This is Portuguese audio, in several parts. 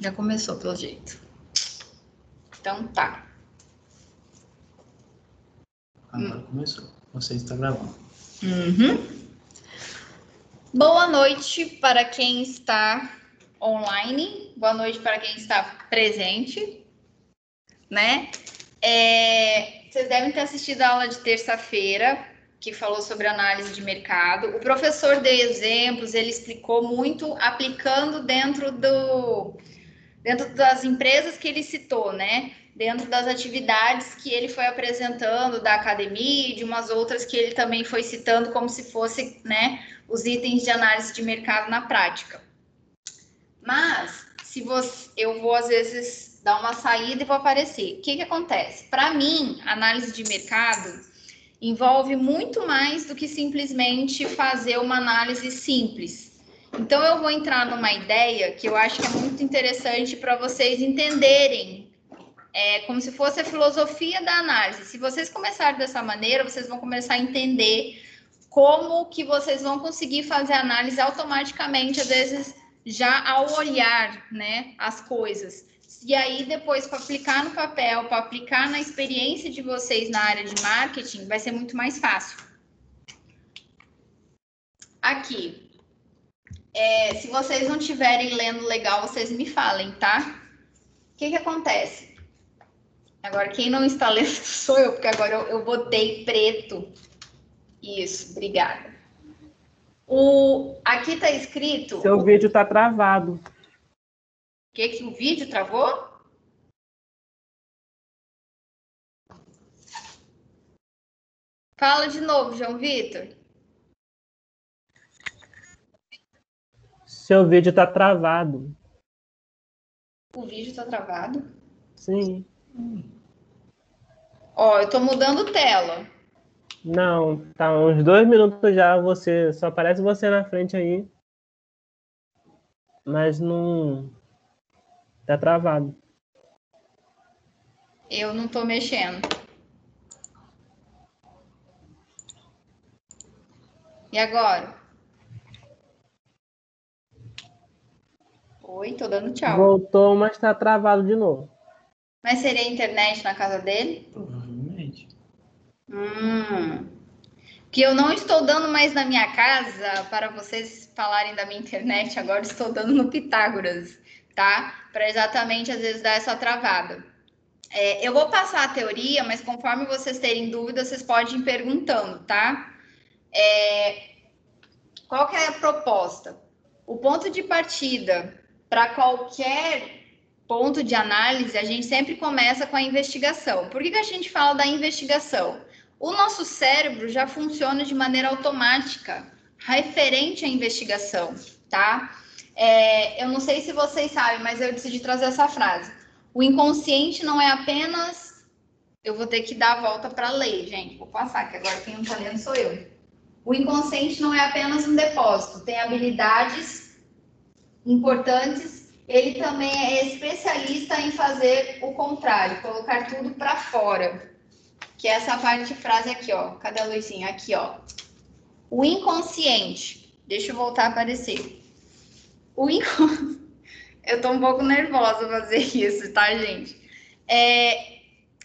Já começou, pelo jeito. Então tá. Agora começou. Você está gravando. Boa noite para quem está online. Boa noite para quem está presente, né? Vocês devem ter assistido a aula de terça-feira, que falou sobre análise de mercado. O professor deu exemplos, ele explicou muito aplicando dentro das empresas que ele citou, né? Dentro das atividades que ele foi apresentando da academia e de umas outras que ele também foi citando como se fosse, né, os itens de análise de mercado na prática. Mas eu vou às vezes dar uma saída e vou aparecer. O que acontece? Para mim, análise de mercado envolve muito mais do que simplesmente fazer uma análise simples. Então, eu vou entrar numa ideia que eu acho que é muito interessante para vocês entenderem, como se fosse a filosofia da análise. Se vocês começarem dessa maneira, vocês vão começar a entender como que vocês vão conseguir fazer análise automaticamente, às vezes já ao olhar, né, as coisas. E aí, depois, para aplicar no papel, para aplicar na experiência de vocês na área de marketing, vai ser muito mais fácil. Aqui. Se vocês não estiverem lendo legal, vocês me falem, tá? O que acontece? Agora, quem não está lendo sou eu, porque agora eu botei preto. Isso, obrigada. Aqui está escrito... Seu vídeo está travado. O que o vídeo travou? Fala de novo, João Vitor. Seu vídeo está travado. O vídeo está travado? Sim. Ó, eu estou mudando tela. Não, tá uns 2 minutos já, só aparece você na frente aí. Mas não... Tá travado. Eu não estou mexendo. E agora? Oi, tô dando tchau. Voltou, mas tá travado de novo. Mas seria a internet na casa dele? Provavelmente. Que eu não estou dando mais na minha casa, para vocês falarem da minha internet, agora estou dando no Pitágoras, tá? Para exatamente, às vezes, dar essa travada. Eu vou passar a teoria, mas conforme vocês terem dúvidas, vocês podem ir perguntando, tá? Qual que é a proposta? O ponto de partida para qualquer ponto de análise, a gente sempre começa com a investigação. Por que a gente fala da investigação? O nosso cérebro já funciona de maneira automática, referente à investigação, tá? Eu não sei se vocês sabem, mas eu decidi trazer essa frase. O inconsciente não é apenas... Eu vou ter que dar a volta para ler, gente. Vou passar, que agora quem não está lendo sou eu. O inconsciente não é apenas um depósito, tem habilidades importantes. Ele também é especialista em fazer o contrário, colocar tudo para fora. Que é essa parte de frase aqui, ó. Cadê a luzinha? Aqui, ó. O inconsciente. Deixa eu voltar a aparecer. Eu tô um pouco nervosa fazer isso, tá, gente?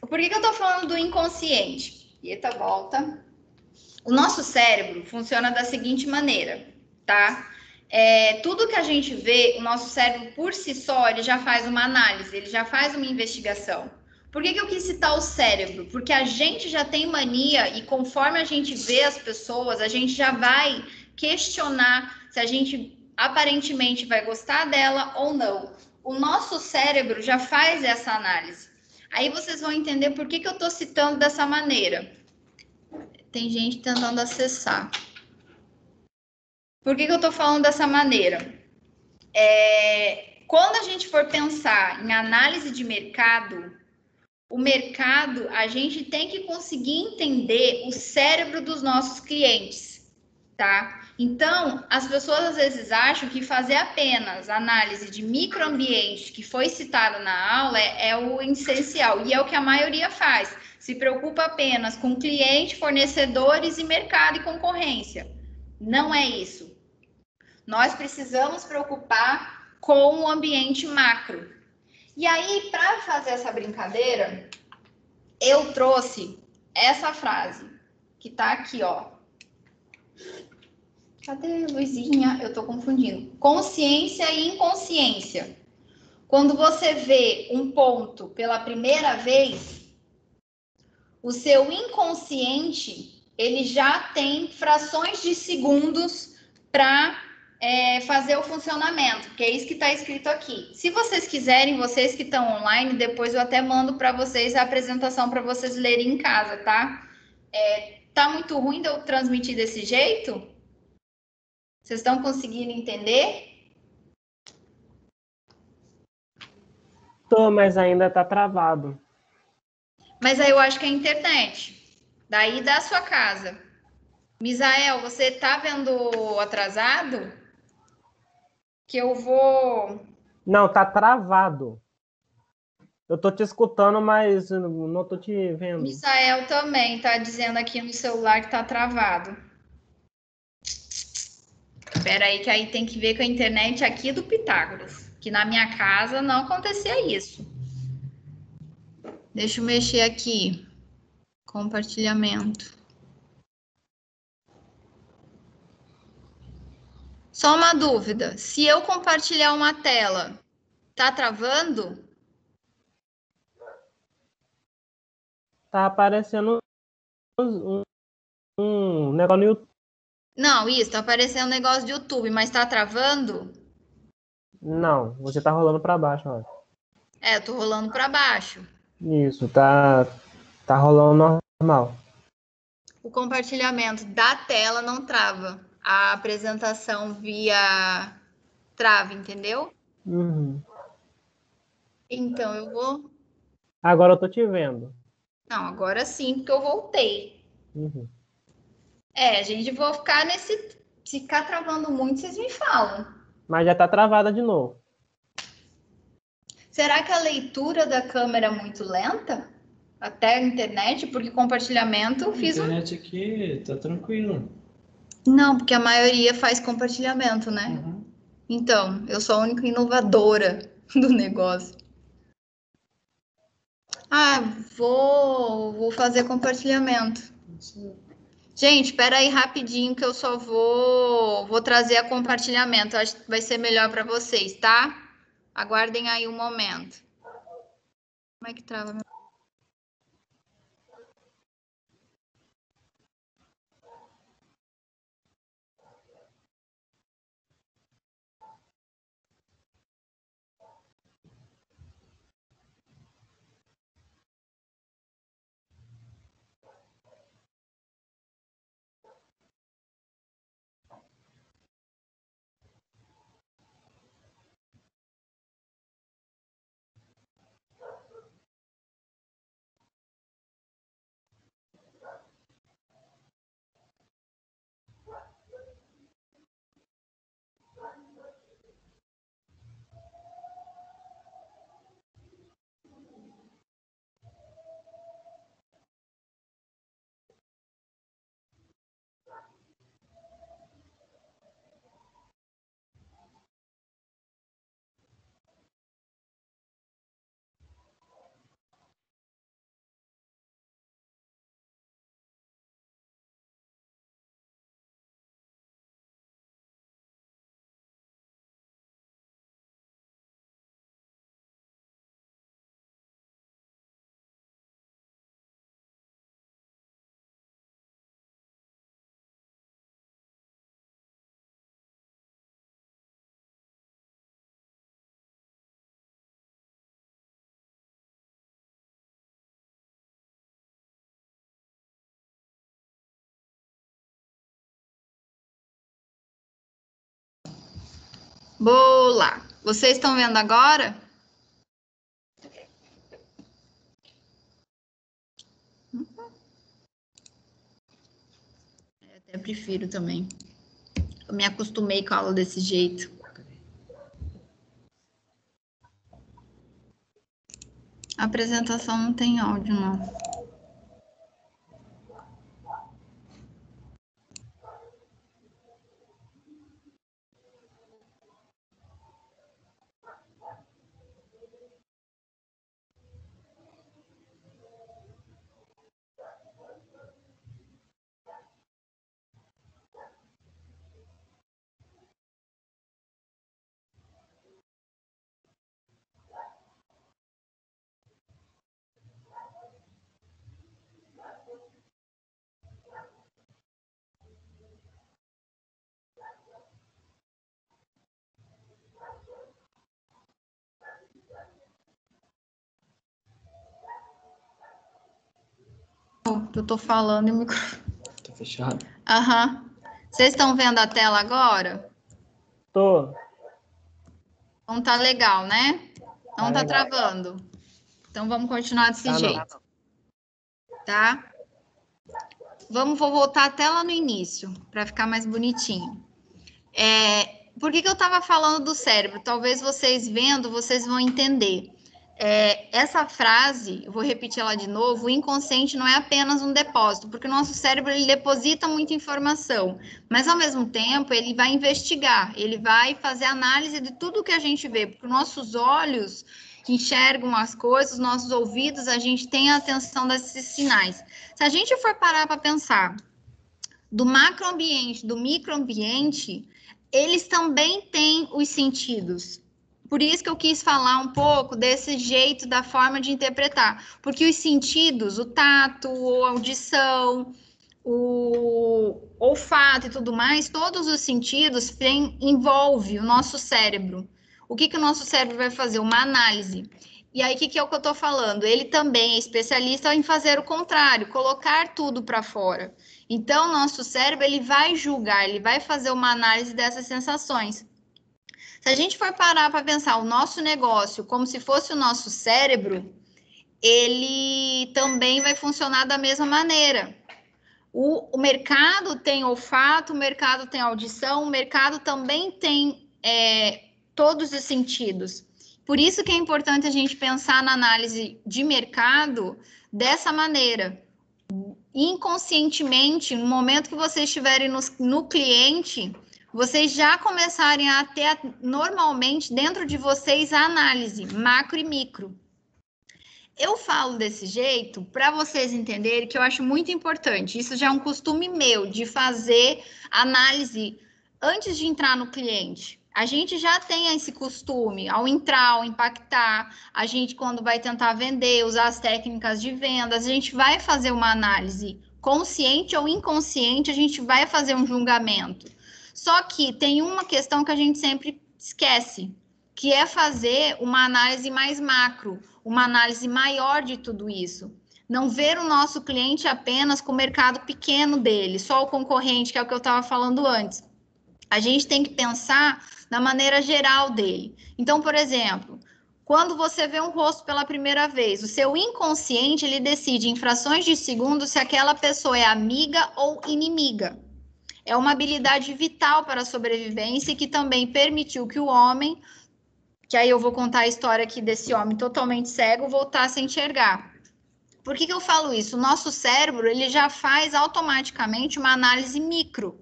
Por que eu tô falando do inconsciente? Eita, volta. O nosso cérebro funciona da seguinte maneira, tá? Tudo que a gente vê, o nosso cérebro por si só, ele já faz uma análise, ele já faz uma investigação. Por que eu quis citar o cérebro? Porque a gente já tem mania e conforme a gente vê as pessoas, a gente já vai questionar se a gente aparentemente vai gostar dela ou não. O nosso cérebro já faz essa análise. Aí vocês vão entender por que eu estou citando dessa maneira. Tem gente tentando acessar. Por que eu estou falando dessa maneira? Quando a gente for pensar em análise de mercado, o mercado, a gente tem que conseguir entender o cérebro dos nossos clientes, tá? Então, as pessoas às vezes acham que fazer apenas análise de microambiente, que foi citado na aula, é o essencial, e é o que a maioria faz. Se preocupa apenas com cliente, fornecedores e mercado e concorrência. Não é isso. Nós precisamos preocupar com o ambiente macro. E aí, para fazer essa brincadeira, eu trouxe essa frase, que tá aqui, ó. Cadê a luzinha? Eu tô confundindo. Consciência e inconsciência. Quando você vê um ponto pela primeira vez, o seu inconsciente, ele já tem frações de segundos para fazer o funcionamento, que é isso que está escrito aqui. Se vocês quiserem, vocês que estão online, depois eu até mando para vocês a apresentação para vocês lerem em casa, tá? Tá muito ruim de eu transmitir desse jeito? Vocês estão conseguindo entender? Tô, mas ainda tá travado. Mas aí eu acho que é a internet. Daí da sua casa. Misael, você tá vendo atrasado? Que eu vou. Não, tá travado. Eu tô te escutando, mas não tô te vendo. Misael também tá dizendo aqui no celular que tá travado. Espera aí, que aí tem que ver com a internet aqui do Pitágoras. Que na minha casa não acontecia isso. Deixa eu mexer aqui. Compartilhamento. Só uma dúvida. Se eu compartilhar uma tela, tá travando? Tá aparecendo um negócio no YouTube. Não, isso, tá aparecendo um negócio de YouTube, mas tá travando? Não, você tá rolando pra baixo, ó. Eu tô rolando para baixo. Isso, tá rolando normal. O compartilhamento da tela não trava. A apresentação via trava, entendeu? Uhum. Então eu vou. Agora eu tô te vendo. Não, agora sim, porque eu voltei. Uhum. A gente vai ficar nesse. Se ficar travando muito, vocês me falam. Mas já tá travada de novo. Será que a leitura da câmera é muito lenta? Até a internet? Porque compartilhamento eu A fiz um. internet aqui tá tranquila. Não, porque a maioria faz compartilhamento, né? Uhum. Então, eu sou a única inovadora do negócio. Ah, vou fazer compartilhamento. Gente, espera aí rapidinho que eu só vou trazer a compartilhamento. Acho que vai ser melhor para vocês, tá? Aguardem aí um momento. Como é que trava? Boa! Vocês estão vendo agora? Eu prefiro também. Eu me acostumei com a aula desse jeito. A apresentação não tem áudio, não. Eu tô falando e o microfone... Tá fechado? Aham. Vocês estão vendo a tela agora? Tô. Então tá legal, né? Não tá legal. travando. Então vamos continuar desse jeito. Tá? Vou voltar até lá no início, para ficar mais bonitinho. Por que eu estava falando do cérebro? Talvez vocês vendo, vocês vão entender. Essa frase, eu vou repetir ela de novo, o inconsciente não é apenas um depósito, porque o nosso cérebro ele deposita muita informação, mas ao mesmo tempo ele vai investigar, ele vai fazer análise de tudo que a gente vê, porque nossos olhos enxergam as coisas, nossos ouvidos, a gente tem a atenção desses sinais. Se a gente for parar para pensar do macroambiente, do microambiente, eles também têm os sentidos. Por isso que eu quis falar um pouco desse jeito, da forma de interpretar. Porque os sentidos, o tato, a audição, o olfato e tudo mais, todos os sentidos envolvem o nosso cérebro. O que o nosso cérebro vai fazer? Uma análise. E aí, o que é o que eu estou falando? Ele também é especialista em fazer o contrário, colocar tudo para fora. Então, nosso cérebro, ele vai julgar, ele vai fazer uma análise dessas sensações. Se a gente for parar para pensar o nosso negócio como se fosse o nosso cérebro, ele também vai funcionar da mesma maneira. O mercado tem olfato, o mercado tem audição, o mercado também tem todos os sentidos. Por isso que é importante a gente pensar na análise de mercado dessa maneira. Inconscientemente, no momento que vocês estiverem no cliente, vocês já começarem a ter normalmente dentro de vocês a análise macro e micro. Eu falo desse jeito para vocês entenderem que eu acho muito importante. Isso já é um costume meu de fazer análise antes de entrar no cliente. A gente já tem esse costume ao entrar, ao impactar. A gente, quando vai tentar vender, usar as técnicas de vendas, a gente vai fazer uma análise consciente ou inconsciente, a gente vai fazer um julgamento. Só que tem uma questão que a gente sempre esquece, que é fazer uma análise mais macro, uma análise maior de tudo isso. Não ver o nosso cliente apenas com o mercado pequeno dele, só o concorrente, que é o que eu estava falando antes. A gente tem que pensar na maneira geral dele. Então, por exemplo, quando você vê um rosto pela primeira vez, o seu inconsciente, ele decide em frações de segundo se aquela pessoa é amiga ou inimiga. É uma habilidade vital para a sobrevivência e que também permitiu que o homem, que aí eu vou contar a história aqui desse homem totalmente cego, voltasse a enxergar. Por que eu falo isso? O nosso cérebro, ele já faz automaticamente uma análise micro,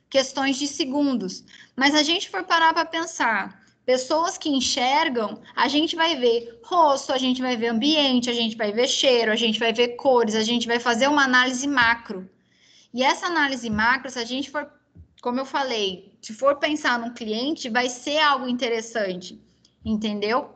questões de segundos. Mas a gente for parar para pensar, pessoas que enxergam, a gente vai ver rosto, a gente vai ver ambiente, a gente vai ver cheiro, a gente vai ver cores, a gente vai fazer uma análise macro. E essa análise macro, se a gente for, como eu falei, se for pensar num cliente, vai ser algo interessante, entendeu?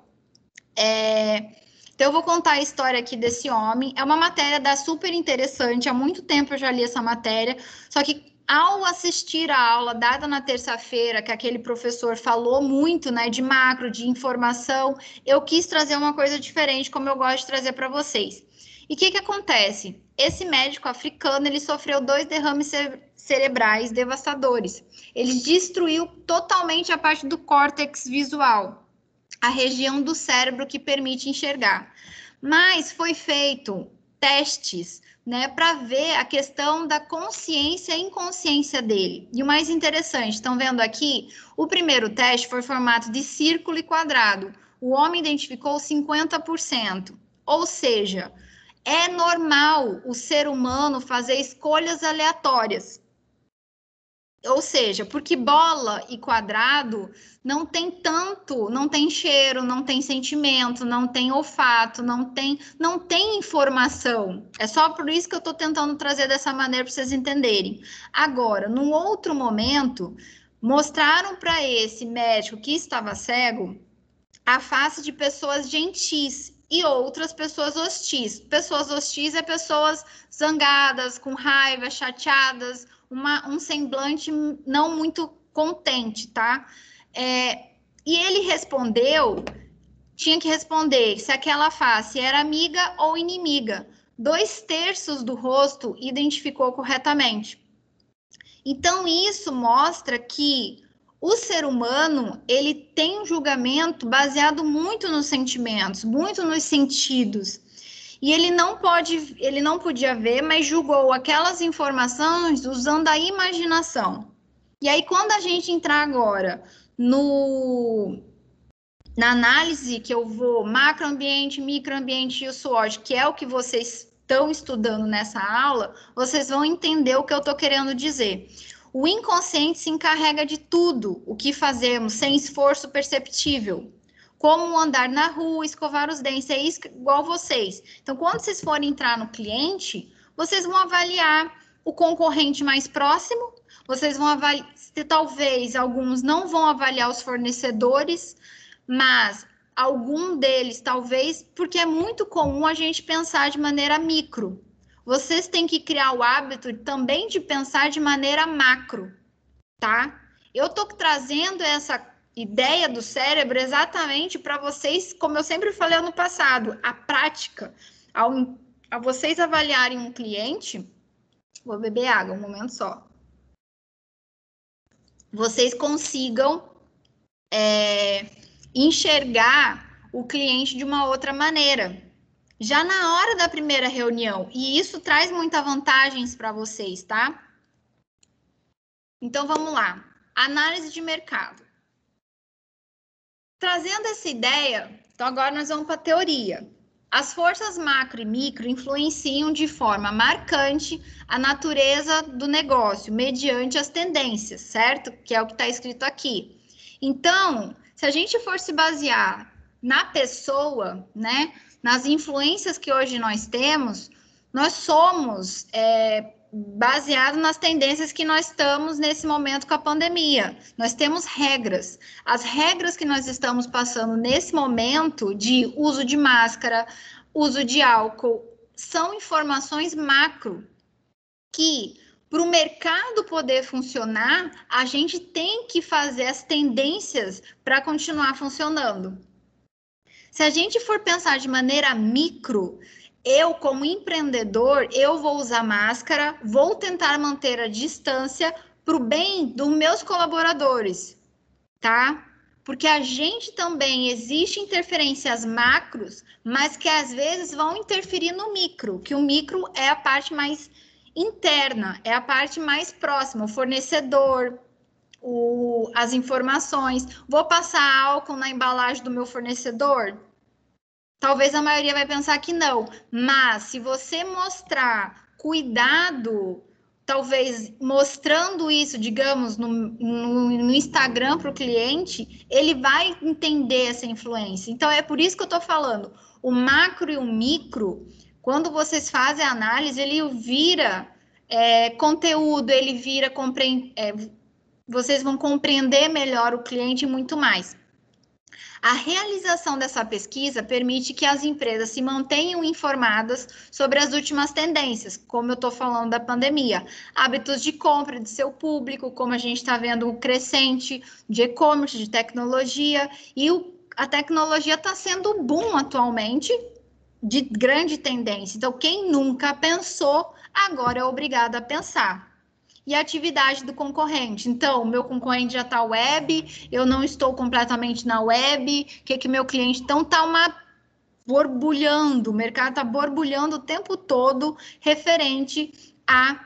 Então, eu vou contar a história aqui desse homem. É uma matéria super interessante. Há muito tempo eu já li essa matéria. Só que ao assistir a aula dada na terça-feira, que aquele professor falou muito, né, de macro, de informação, eu quis trazer uma coisa diferente, como eu gosto de trazer para vocês. E o que acontece? Esse médico africano, ele sofreu 2 derrames cerebrais devastadores. Ele destruiu totalmente a parte do córtex visual, a região do cérebro que permite enxergar. Mas foi feito testes, né, para ver a questão da consciência e inconsciência dele. E o mais interessante, estão vendo aqui? O primeiro teste foi formato de círculo e quadrado. O homem identificou 50%. Ou seja, é normal o ser humano fazer escolhas aleatórias. Ou seja, porque bola e quadrado não tem tanto, não tem cheiro, não tem sentimento, não tem olfato, não tem informação. É só por isso que eu estou tentando trazer dessa maneira para vocês entenderem. Agora, num outro momento, mostraram para esse médico que estava cego a face de pessoas gentis e outras pessoas hostis. Pessoas hostis é pessoas zangadas, com raiva, chateadas, um semblante não muito contente, tá? E ele respondeu, tinha que responder se aquela face era amiga ou inimiga. 2/3 do rosto identificou corretamente. Então, isso mostra que o ser humano, ele tem um julgamento baseado muito nos sentimentos, muito nos sentidos. E ele não podia ver, mas julgou aquelas informações usando a imaginação. E aí, quando a gente entrar agora na análise que eu vou macroambiente, microambiente e o SWOT, que é o que vocês estão estudando nessa aula, vocês vão entender o que eu estou querendo dizer. O inconsciente se encarrega de tudo o que fazemos sem esforço perceptível. Como andar na rua, escovar os dentes, é isso igual vocês. Então, quando vocês forem entrar no cliente, vocês vão avaliar o concorrente mais próximo, vocês vão avaliar, talvez alguns não vão avaliar os fornecedores, mas algum deles talvez, porque é muito comum a gente pensar de maneira micro. Vocês têm que criar o hábito também de pensar de maneira macro, tá? Eu tô trazendo essa ideia do cérebro exatamente para vocês, como eu sempre falei no passado, a prática, a vocês avaliarem um cliente, vou beber água um momento só, vocês consigam enxergar o cliente de uma outra maneira, já na hora da primeira reunião, e isso traz muitas vantagens para vocês, tá? Então, vamos lá. Análise de mercado. Trazendo essa ideia, então agora nós vamos para a teoria. As forças macro e micro influenciam de forma marcante a natureza do negócio, mediante as tendências, certo? Que é o que está escrito aqui. Então, se a gente for se basear na pessoa, né, nas influências que hoje nós temos, nós somos baseado nas tendências que nós estamos nesse momento com a pandemia. Nós temos regras. As regras que nós estamos passando nesse momento de uso de máscara, uso de álcool, são informações macro que, para o mercado poder funcionar, a gente tem que fazer as tendências para continuar funcionando. Se a gente for pensar de maneira micro, eu, como empreendedor, eu vou usar máscara, vou tentar manter a distância para o bem dos meus colaboradores, tá? Porque a gente também existe interferências macros, mas que às vezes vão interferir no micro, que o micro é a parte mais interna, é a parte mais próxima, o fornecedor, as informações. Vou passar álcool na embalagem do meu fornecedor? Talvez a maioria vai pensar que não, mas se você mostrar cuidado, talvez mostrando isso, digamos, no Instagram para o cliente, ele vai entender essa influência. Então, é por isso que eu estou falando, o macro e o micro, quando vocês fazem a análise, ele vira conteúdo, ele vira vocês vão compreender melhor o cliente e muito mais. A realização dessa pesquisa permite que as empresas se mantenham informadas sobre as últimas tendências, como eu estou falando da pandemia, hábitos de compra de seu público, como a gente está vendo o crescente de e-commerce, de tecnologia, e a tecnologia está sendo boom atualmente, de grande tendência. Então, quem nunca pensou, agora é obrigado a pensar. E a atividade do concorrente. Então, o meu concorrente já está web, eu não estou completamente na web, o que meu cliente... Então, está borbulhando, o mercado está borbulhando o tempo todo referente a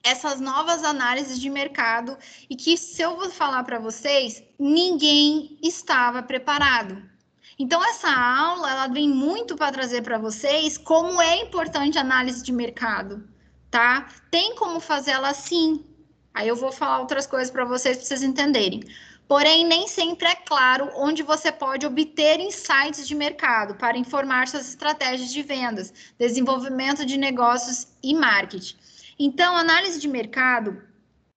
essas novas análises de mercado e que, se eu vou falar para vocês, ninguém estava preparado. Então, essa aula, ela vem muito para trazer para vocês como é importante a análise de mercado. Tá? Tem como fazer ela sim. Aí eu vou falar outras coisas para vocês entenderem. Porém, nem sempre é claro onde você pode obter insights de mercado para informar suas estratégias de vendas, desenvolvimento de negócios e marketing. Então, a análise de mercado,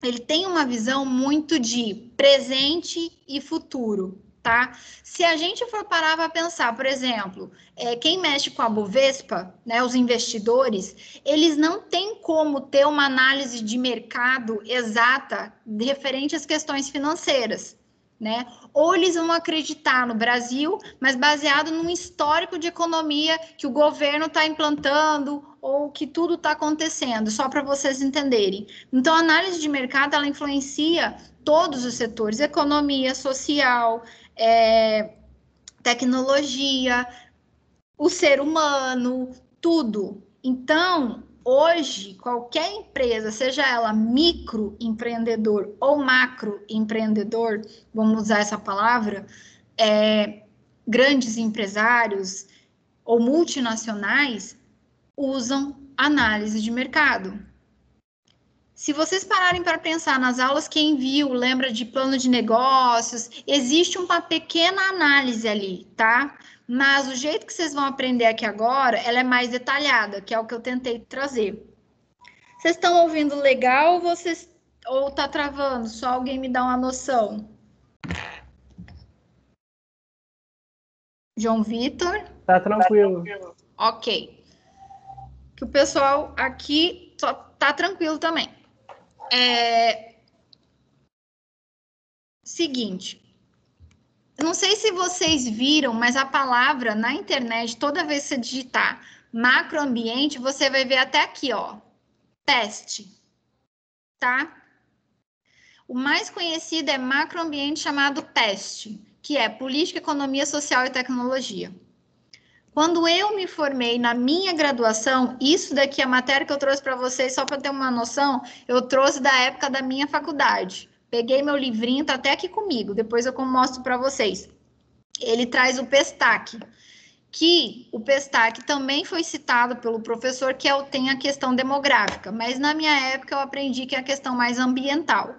ele tem uma visão muito de presente e futuro. Tá? Se a gente for parar para pensar, por exemplo, quem mexe com a Bovespa, né, os investidores, eles não têm como ter uma análise de mercado exata referente às questões financeiras, né? Ou eles vão acreditar no Brasil, mas baseado num histórico de economia que o governo está implantando ou que tudo está acontecendo, só para vocês entenderem. Então, a análise de mercado, ela influencia todos os setores, economia, social, tecnologia, o ser humano, tudo. Então, hoje, qualquer empresa, seja ela microempreendedor ou macroempreendedor, vamos usar essa palavra, grandes empresários ou multinacionais usam análise de mercado. Se vocês pararem para pensar nas aulas que envio, lembra de plano de negócios, existe uma pequena análise ali, tá? Mas o jeito que vocês vão aprender aqui agora, ela é mais detalhada, que é o que eu tentei trazer. Vocês estão ouvindo legal ou tá travando? Só alguém me dá uma noção. João Vitor? Tá tranquilo. Ok. Que o pessoal aqui só tá tranquilo também. Seguinte. Não sei se vocês viram, mas a palavra na internet, toda vez que você digitar macroambiente, você vai ver até aqui, ó, PEST, tá? O mais conhecido é macroambiente chamado PEST, que é Política, Economia Social e Tecnologia. Quando eu me formei na minha graduação, isso daqui, a matéria que eu trouxe para vocês, só para ter uma noção, eu trouxe da época da minha faculdade. Peguei meu livrinho, tá até aqui comigo, depois eu mostro para vocês. Ele traz o PESTAC, que o PESTAC também foi citado pelo professor, que tem a questão demográfica, mas na minha época eu aprendi que é a questão mais ambiental.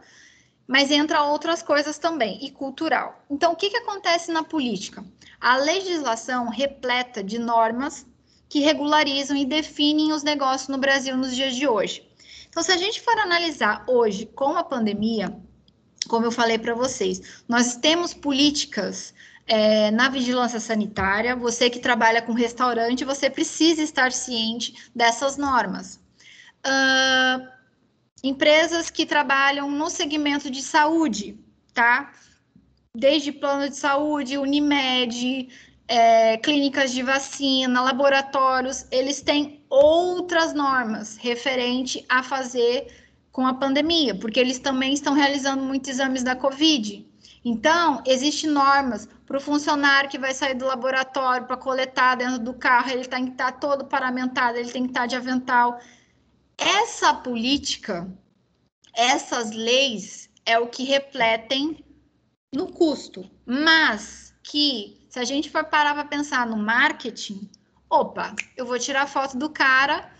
Mas entra outras coisas também, e cultural. Então, o que acontece na política? A legislação repleta de normas que regularizam e definem os negócios no Brasil nos dias de hoje. Então, se a gente for analisar hoje com a pandemia, como eu falei para vocês, nós temos políticas na vigilância sanitária. Você que trabalha com restaurante, você precisa estar ciente dessas normas. Empresas que trabalham no segmento de saúde, tá? Desde plano de saúde, Unimed, clínicas de vacina, laboratórios, eles têm outras normas referente a fazer com a pandemia, porque eles também estão realizando muitos exames da Covid. Então, existem normas para o funcionário que vai sair do laboratório para coletar dentro do carro, ele tem que estar todo paramentado, ele tem que estar de avental. Essa política, essas leis, é o que refletem no custo, mas que, se a gente for parar para pensar no marketing, eu vou tirar foto do cara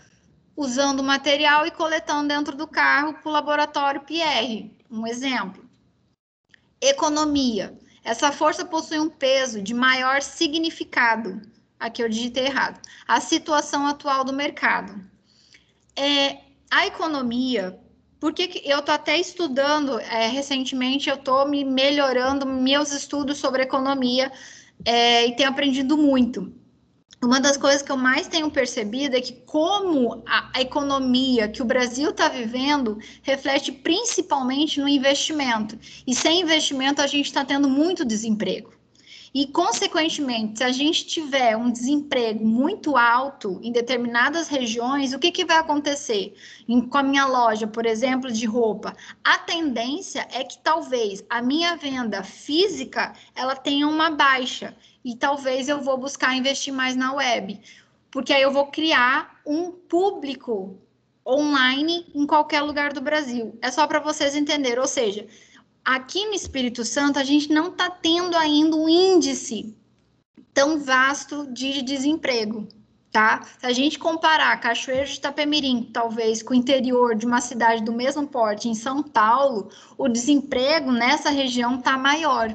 usando o material e coletando dentro do carro para o laboratório PR, um exemplo. Economia. Essa força possui um peso de maior significado. Aqui eu digitei errado. A situação atual do mercado. A economia, porque eu estou até estudando, recentemente eu estou me melhorando meus estudos sobre economia e tenho aprendido muito. Uma das coisas que eu mais tenho percebido é que como a economia que o Brasil está vivendo reflete principalmente no investimento. E sem investimento a gente está tendo muito desemprego. E, consequentemente, se a gente tiver um desemprego muito alto em determinadas regiões, o que vai acontecer? Com a minha loja, por exemplo, de roupa, a tendência é que talvez a minha venda física ela tenha uma baixa e talvez eu vou buscar investir mais na web, porque aí eu vou criar um público online em qualquer lugar do Brasil. É só para vocês entenderem, ou seja, aqui no Espírito Santo, a gente não está tendo ainda um índice tão vasto de desemprego, tá? Se a gente comparar Cachoeiro de Itapemirim, talvez, com o interior de uma cidade do mesmo porte, em São Paulo, o desemprego nessa região está maior.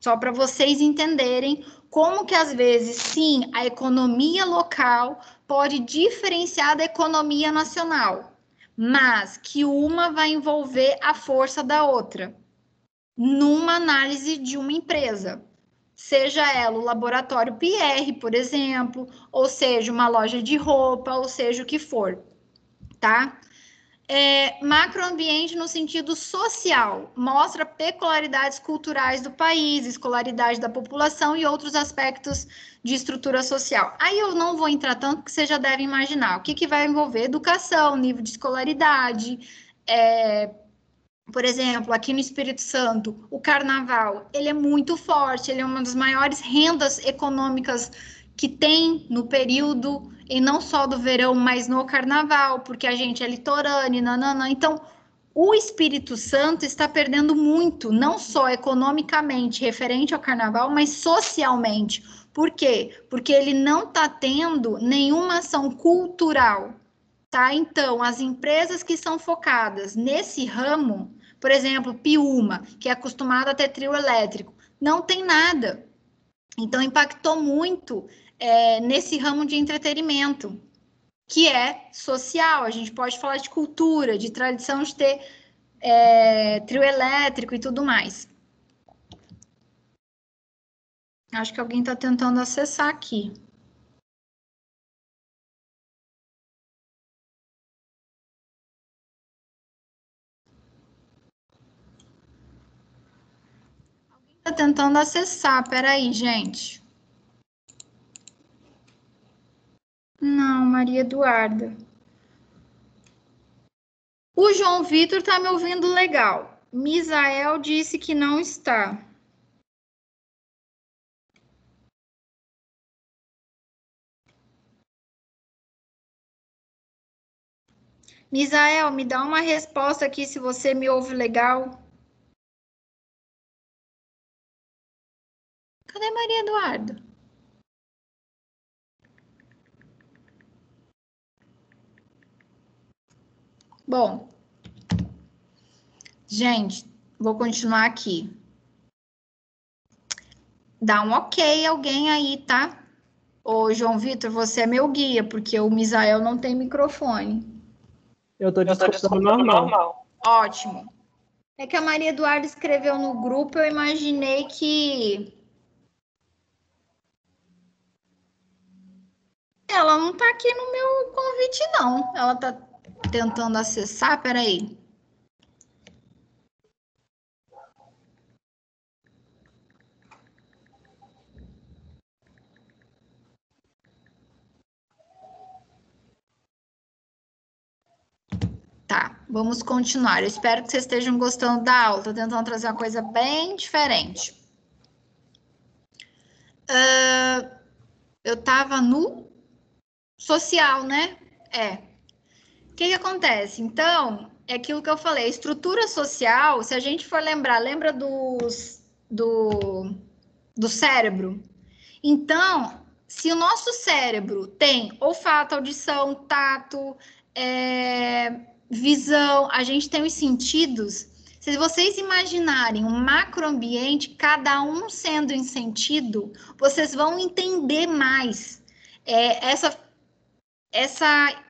Só para vocês entenderem como que, às vezes, sim, a economia local pode diferenciar da economia nacional, mas que uma vai envolver a força da outra, numa análise de uma empresa, seja ela o laboratório PR, por exemplo, ou seja uma loja de roupa, ou seja o que for, tá? Macroambiente no sentido social, mostra peculiaridades culturais do país, escolaridade da população e outros aspectos de estrutura social. Aí eu não vou entrar tanto, porque você já deve imaginar. O que vai envolver? Educação, nível de escolaridade, por exemplo, aqui no Espírito Santo, o carnaval, ele é muito forte, ele é uma das maiores rendas econômicas que tem no período, e não só do verão, mas no carnaval, porque a gente é litorâneo, nananã. Então, o Espírito Santo está perdendo muito, não só economicamente referente ao carnaval, mas socialmente. Por quê? Porque ele não está tendo nenhuma ação cultural, tá? Então, as empresas que são focadas nesse ramo, por exemplo, Piúma, que é acostumada a ter trio elétrico, não tem nada. Então, impactou muito nesse ramo de entretenimento, que é social. A gente pode falar de cultura, de tradição de ter trio elétrico e tudo mais. Acho que alguém está tentando acessar aqui. Alguém está tentando acessar. Peraí, gente. Não, Maria Eduarda. O João Vitor está me ouvindo legal. Misael disse que não está. Misael, me dá uma resposta aqui se você me ouve legal. Cadê Maria Eduarda? Bom, gente, vou continuar aqui. Dá um ok alguém aí, tá? Ô, João Vitor, você é meu guia, porque o Misael não tem microfone. Eu tô escutando normal. Ótimo. É que a Maria Eduarda escreveu no grupo, eu imaginei que ela não tá aqui no meu convite, não. Ela tá tentando acessar, peraí. Tá, vamos continuar. Eu espero que vocês estejam gostando da aula. Tô tentando trazer uma coisa bem diferente. Eu tava no social, né? O que acontece? Então, é aquilo que eu falei, a estrutura social, se a gente for lembrar, lembra do cérebro? Então, se o nosso cérebro tem olfato, audição, tato, visão, a gente tem os sentidos. Se vocês imaginarem um macroambiente, cada um sendo em sentido, vocês vão entender mais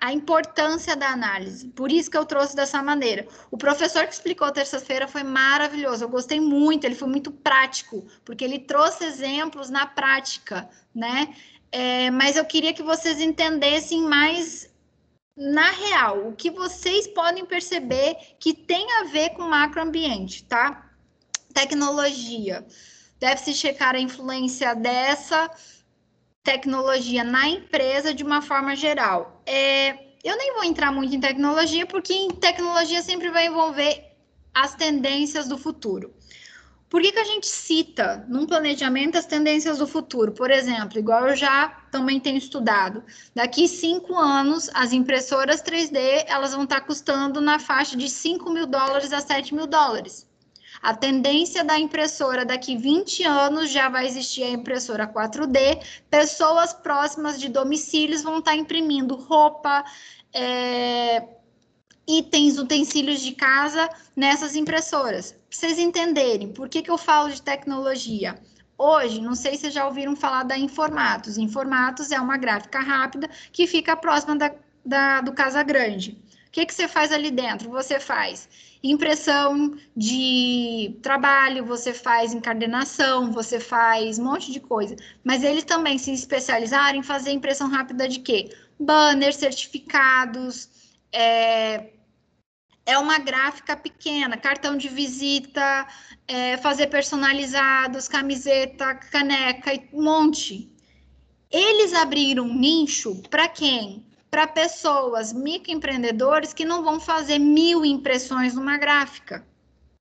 a importância da análise. Por isso que eu trouxe dessa maneira. O professor que explicou terça-feira foi maravilhoso. Eu gostei muito, ele foi muito prático, porque ele trouxe exemplos na prática, né? Mas eu queria que vocês entendessem mais na real, o que vocês podem perceber que tem a ver com o macroambiente, tá? Tecnologia. Deve-se checar a influência dessa tecnologia na empresa de uma forma geral. Eu nem vou entrar muito em tecnologia, porque em tecnologia sempre vai envolver as tendências do futuro. Por que a gente cita num planejamento as tendências do futuro? Por exemplo, igual eu já também tenho estudado, daqui 5 anos, as impressoras 3D elas vão estar custando na faixa de $5.000 a $7.000. A tendência da impressora daqui 20 anos já vai existir a impressora 4D, pessoas próximas de domicílios vão estar imprimindo roupa, itens, utensílios de casa nessas impressoras. Pra vocês entenderem por que eu falo de tecnologia. Hoje, não sei se vocês já ouviram falar da Informatos. Informatos é uma gráfica rápida que fica próxima do Casa Grande. O que você faz ali dentro? Você faz impressão de trabalho, você faz encadernação, você faz um monte de coisa. Mas eles também se especializaram em fazer impressão rápida de quê? Banners, certificados, é uma gráfica pequena, cartão de visita, fazer personalizados, camiseta, caneca, um monte. Eles abriram um nicho para quem? Para pessoas, microempreendedores que não vão fazer 1000 impressões numa gráfica.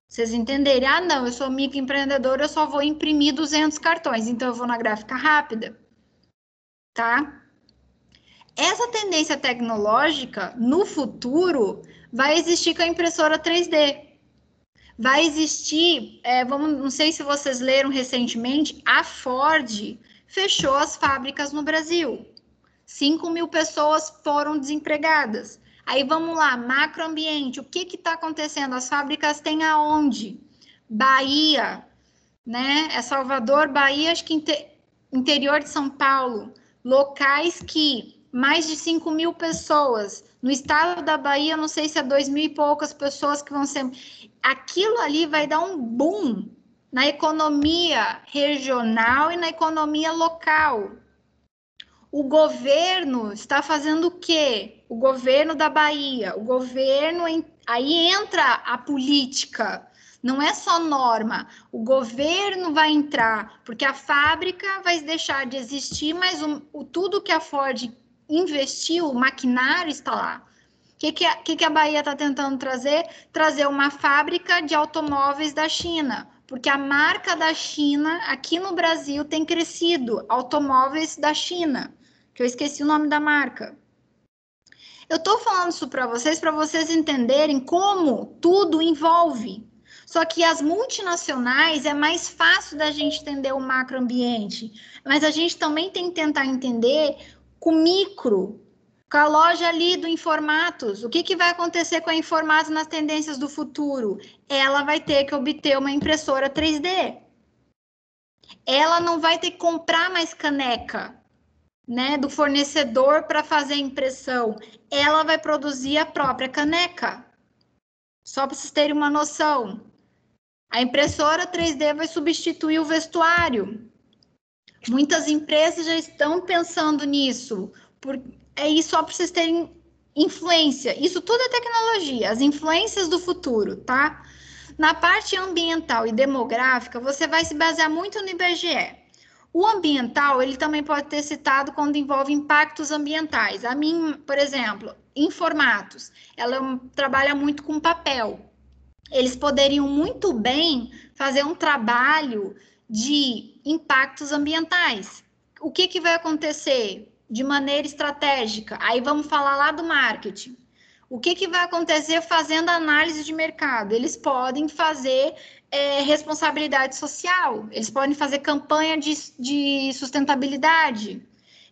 Vocês entenderem? Ah, não, eu sou microempreendedor, eu só vou imprimir 200 cartões, então eu vou na gráfica rápida, tá? Essa tendência tecnológica, no futuro, vai existir com a impressora 3D. Vai existir, não sei se vocês leram recentemente, a Ford fechou as fábricas no Brasil. 5.000 pessoas foram desempregadas. Aí vamos lá, macroambiente, o que está acontecendo? As fábricas têm aonde? Bahia, né? É Salvador, Bahia, acho que interior de São Paulo. Locais que mais de 5.000 pessoas. No estado da Bahia, não sei se é 2.000 e poucas pessoas que vão ser... Aquilo ali vai dar um boom na economia regional e na economia local. O governo está fazendo o quê? O governo da Bahia, o governo... Aí entra a política, não é só norma. O governo vai entrar, porque a fábrica vai deixar de existir, mas tudo que a Ford investiu, o maquinário está lá. O que a Bahia está tentando trazer? Trazer uma fábrica de automóveis da China, porque a marca da China aqui no Brasil tem crescido, automóveis da China, que eu esqueci o nome da marca. Eu estou falando isso para vocês entenderem como tudo envolve. Só que as multinacionais é mais fácil da gente entender o macroambiente, mas a gente também tem que tentar entender com o micro, com a loja ali do Informatos. O que vai acontecer com a Informatos nas tendências do futuro? Ela vai ter que obter uma impressora 3D. Ela não vai ter que comprar mais caneca, né, do fornecedor para fazer a impressão. Ela vai produzir a própria caneca. Só para vocês terem uma noção. A impressora 3D vai substituir o vestuário. Muitas empresas já estão pensando nisso. É isso só para vocês terem influência. Isso tudo é tecnologia, as influências do futuro, tá? Na parte ambiental e demográfica, você vai se basear muito no IBGE. O ambiental, ele também pode ter citado quando envolve impactos ambientais. A mim, por exemplo, Informatos, ela trabalha muito com papel. Eles poderiam muito bem fazer um trabalho de impactos ambientais. O que vai acontecer de maneira estratégica? Aí vamos falar lá do marketing. O que vai acontecer fazendo análise de mercado? Eles podem fazer responsabilidade social, eles podem fazer campanha de sustentabilidade,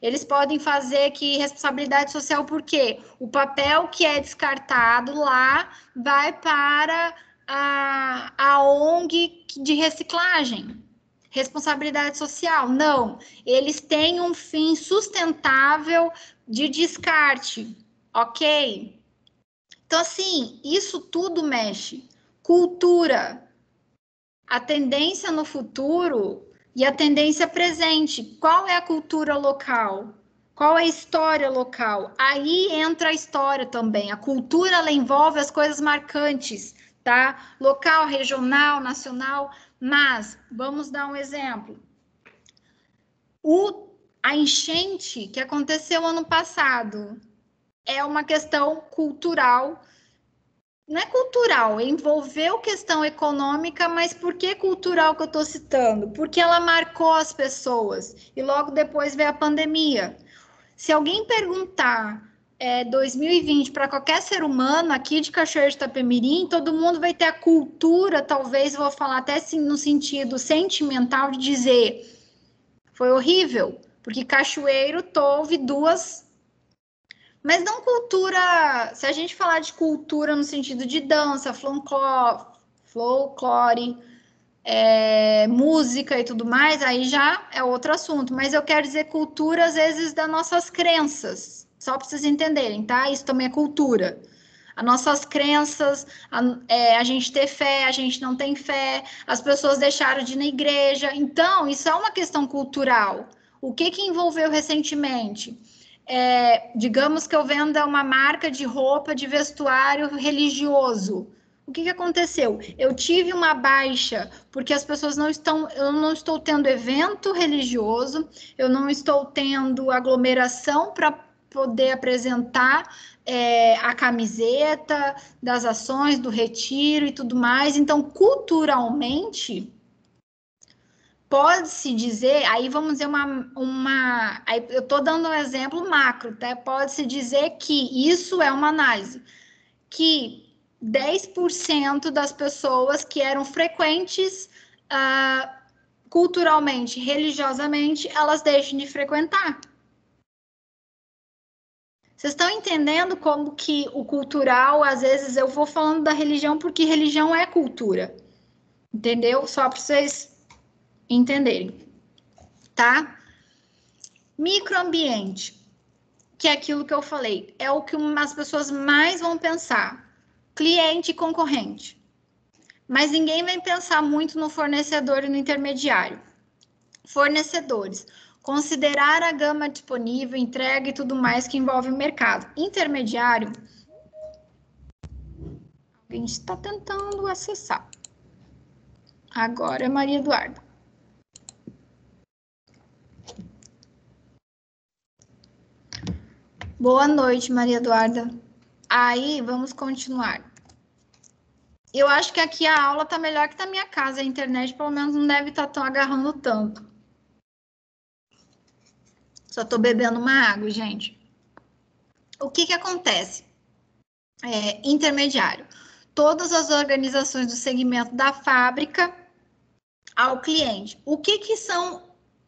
eles podem fazer responsabilidade social, porque o papel que é descartado lá vai para a ONG de reciclagem. Responsabilidade social, não. Eles têm um fim sustentável de descarte, ok? Então, assim, isso tudo mexe. Cultura. A tendência no futuro e a tendência presente. Qual é a cultura local? Qual é a história local? Aí entra a história também. A cultura, ela envolve as coisas marcantes, tá? Local, regional, nacional. Mas, vamos dar um exemplo. A enchente que aconteceu ano passado é uma questão cultural. Não é cultural, envolveu questão econômica, mas por que cultural que eu estou citando? Porque ela marcou as pessoas e logo depois veio a pandemia. Se alguém perguntar 2020 para qualquer ser humano aqui de Cachoeira de Itapemirim, todo mundo vai ter a cultura, talvez, vou falar até assim, no sentido sentimental, de dizer foi horrível, porque Cachoeiro houve duas. Mas não cultura, se a gente falar de cultura no sentido de dança, folclore, música e tudo mais, aí já é outro assunto. Mas eu quero dizer cultura, às vezes, das nossas crenças, só para vocês entenderem, tá? Isso também é cultura. As nossas crenças, a gente ter fé, a gente não tem fé, as pessoas deixaram de ir na igreja. Então, isso é uma questão cultural. O que envolveu recentemente? digamos que eu venda uma marca de roupa de vestuário religioso. O que aconteceu? Eu tive uma baixa porque as pessoas eu não estou tendo evento religioso, eu não estou tendo aglomeração para poder apresentar a camiseta das ações, do retiro e tudo mais. Então, culturalmente, pode-se dizer, aí vamos dizer aí eu estou dando um exemplo macro, tá? Pode-se dizer que isso é uma análise, que 10% das pessoas que eram frequentes culturalmente, religiosamente, elas deixam de frequentar. Vocês estão entendendo como que o cultural, às vezes eu vou falando da religião porque religião é cultura, entendeu? Só para vocês entenderem, tá? Microambiente, que é aquilo que eu falei, é o que as pessoas mais vão pensar. Cliente e concorrente. Mas ninguém vai pensar muito no fornecedor e no intermediário. Fornecedores. Considerar a gama disponível, entrega e tudo mais que envolve o mercado. Intermediário. Alguém está tentando acessar. Agora é Maria Eduarda. Boa noite, Maria Eduarda. Aí, vamos continuar. Eu acho que aqui a aula tá melhor que na minha casa. A internet, pelo menos, não deve estar tão agarrando tanto. Só tô bebendo uma água, gente. O que acontece? Intermediário. Todas as organizações do segmento da fábrica ao cliente. O que são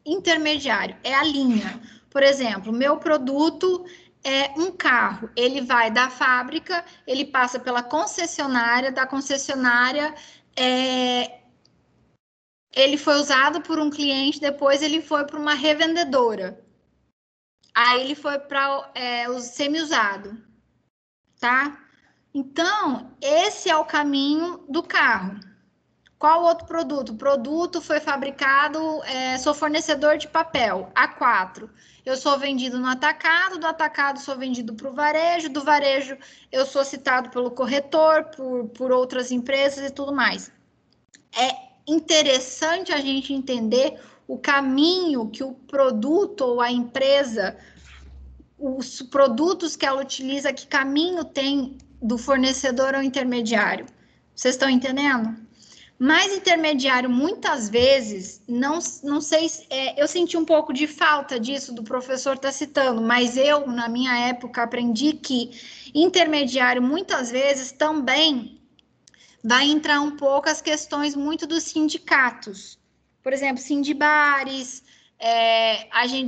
intermediário? É a linha. Por exemplo, meu produto é um carro. Ele vai da fábrica, ele passa pela concessionária, da concessionária ele foi usado por um cliente, depois ele foi para uma revendedora. Aí ele foi para o semi-usado, tá? Então, esse é o caminho do carro. Qual outro produto? O produto foi fabricado, sou fornecedor de papel, A4. Eu sou vendido no atacado, do atacado sou vendido para o varejo, do varejo eu sou citado pelo corretor, por outras empresas e tudo mais. É interessante a gente entender o caminho que o produto ou a empresa, os produtos que ela utiliza, que caminho tem do fornecedor ao intermediário. Vocês estão entendendo? Mas intermediário, muitas vezes, não sei, eu senti um pouco de falta disso, do professor estar citando, mas eu, na minha época, aprendi que intermediário, muitas vezes, também vai entrar um pouco as questões muito dos sindicatos. Por exemplo, sindibares,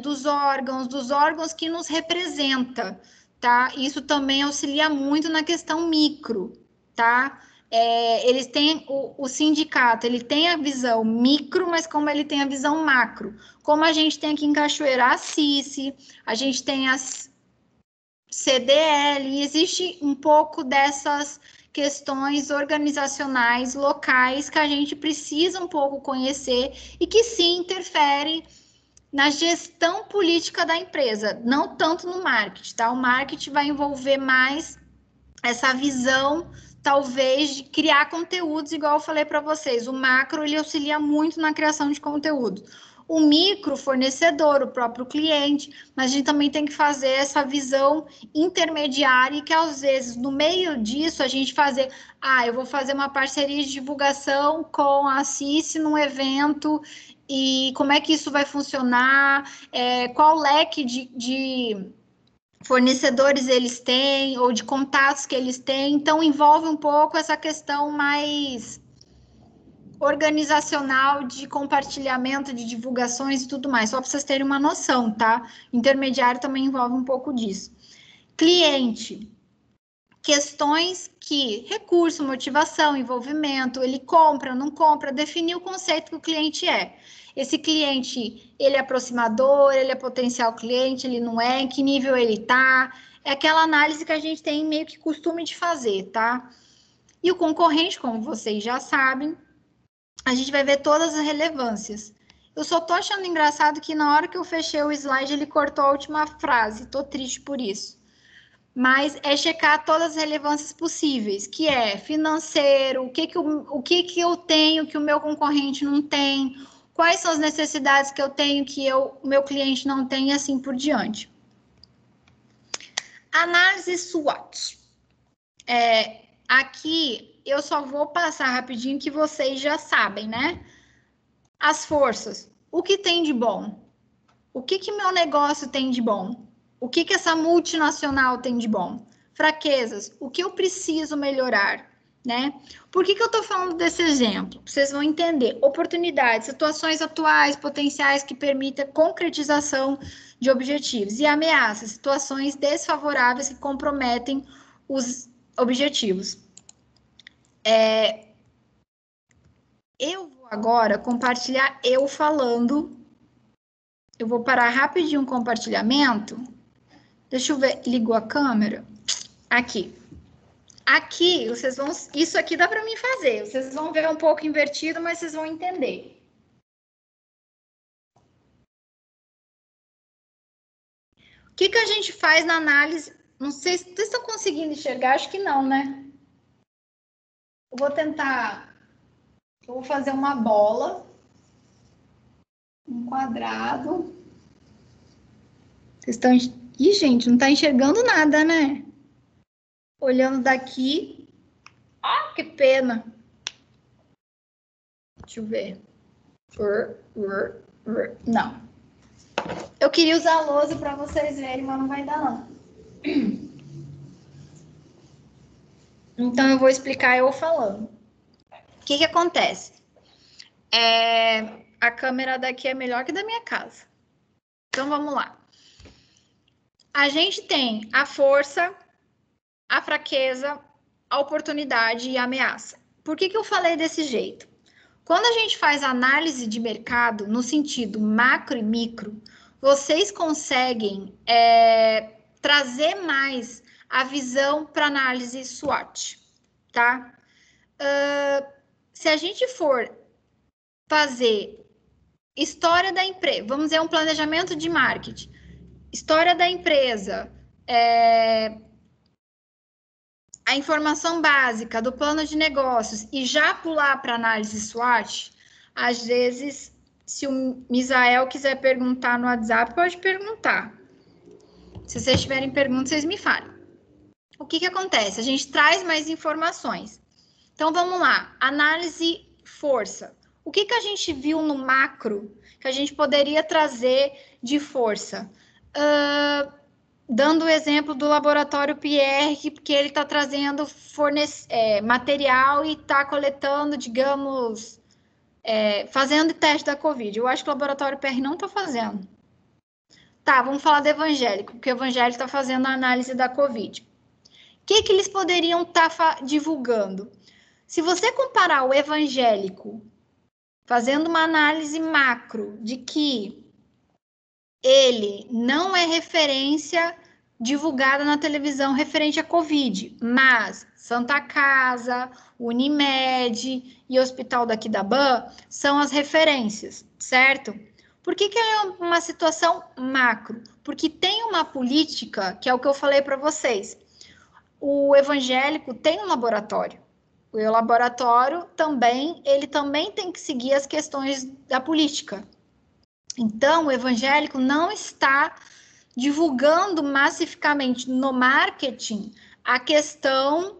dos órgãos que nos representa, tá? Isso também auxilia muito na questão micro, tá? Eles têm o sindicato, ele tem a visão micro, mas como ele tem a visão macro. Como a gente tem aqui em Cachoeira a CICE, a gente tem as CDL, existe um pouco dessas questões organizacionais locais que a gente precisa um pouco conhecer e que sim interfere na gestão política da empresa, não tanto no marketing, tá? O marketing vai envolver mais essa visão, talvez, de criar conteúdos, igual eu falei para vocês. O macro, ele auxilia muito na criação de conteúdo. O micro, fornecedor, o próprio cliente, mas a gente também tem que fazer essa visão intermediária, que às vezes, no meio disso, a gente fazer, eu vou fazer uma parceria de divulgação com a CICE num evento, e como é que isso vai funcionar, qual leque de fornecedores eles têm, ou de contatos que eles têm. Então, envolve um pouco essa questão mais organizacional de compartilhamento de divulgações e tudo mais, só para vocês terem uma noção, tá? Intermediário também envolve um pouco disso. Cliente, questões que recurso, motivação, envolvimento, ele compra, não compra, definir o conceito que o cliente é. Esse cliente, ele é aproximador, ele é potencial cliente, ele não é, em que nível ele tá, é aquela análise que a gente tem meio que costume de fazer, tá? E o concorrente, como vocês já sabem, a gente vai ver todas as relevâncias. Eu só tô achando engraçado que na hora que eu fechei o slide, ele cortou a última frase. Tô triste por isso. Mas é checar todas as relevâncias possíveis, que é financeiro, o que eu tenho que o meu concorrente não tem, quais são as necessidades que eu tenho que o meu cliente não tem, e assim por diante. Análise SWOT. Aqui eu só vou passar rapidinho que vocês já sabem, né? As forças. O que tem de bom? O que meu negócio tem de bom? O que essa multinacional tem de bom? Fraquezas. O que eu preciso melhorar? Né? Por que eu estou falando desse exemplo? Vocês vão entender. Oportunidades, situações atuais, potenciais que permitem concretização de objetivos. E ameaças, situações desfavoráveis que comprometem os objetivos. Eu vou agora compartilhar eu falando. Eu vou parar rapidinho o compartilhamento. Deixa eu ver, ligou a câmera? Aqui. Aqui, vocês vão... Isso aqui dá para mim fazer. Vocês vão ver um pouco invertido, mas vocês vão entender. O que a gente faz na análise? Não sei se vocês estão conseguindo enxergar, acho que não, né? Eu vou tentar... Eu vou fazer uma bola. Um quadrado. Vocês estão... Ih, gente, não está enxergando nada, né? Olhando daqui. Ah, que pena. Deixa eu ver. Não. Eu queria usar a lousa para vocês verem, mas não vai dar, não. Então, eu vou explicar eu falando. O que acontece? A câmera daqui é melhor que da minha casa. Então, vamos lá. A gente tem a força, a fraqueza, a oportunidade e a ameaça. Por que eu falei desse jeito? Quando a gente faz análise de mercado no sentido macro e micro, vocês conseguem trazer mais a visão para análise SWOT, tá? Se a gente for fazer história da empresa, vamos dizer um planejamento de marketing, história da empresa, a informação básica do plano de negócios e já pular para análise SWOT, às vezes, se o Misael quiser perguntar no WhatsApp, pode perguntar. Se vocês tiverem perguntas, vocês me falem. O que acontece? A gente traz mais informações. Então, vamos lá. Análise força. O que a gente viu no macro que a gente poderia trazer de força? Dando o exemplo do laboratório Pierre, que ele está trazendo material e está coletando, digamos, fazendo teste da Covid. Eu acho que o laboratório Pierre não está fazendo. Tá, vamos falar do evangélico, porque o evangélico está fazendo a análise da Covid. O que eles poderiam estar divulgando? Se você comparar o evangélico fazendo uma análise macro de que ele não é referência divulgada na televisão referente à Covid, mas Santa Casa, Unimed e Hospital da Aquidabã são as referências, certo? Por que é uma situação macro? Porque tem uma política, que é o que eu falei para vocês. O evangélico tem um laboratório. O laboratório também tem que seguir as questões da política. Então, o evangélico não está divulgando massificamente no marketing a questão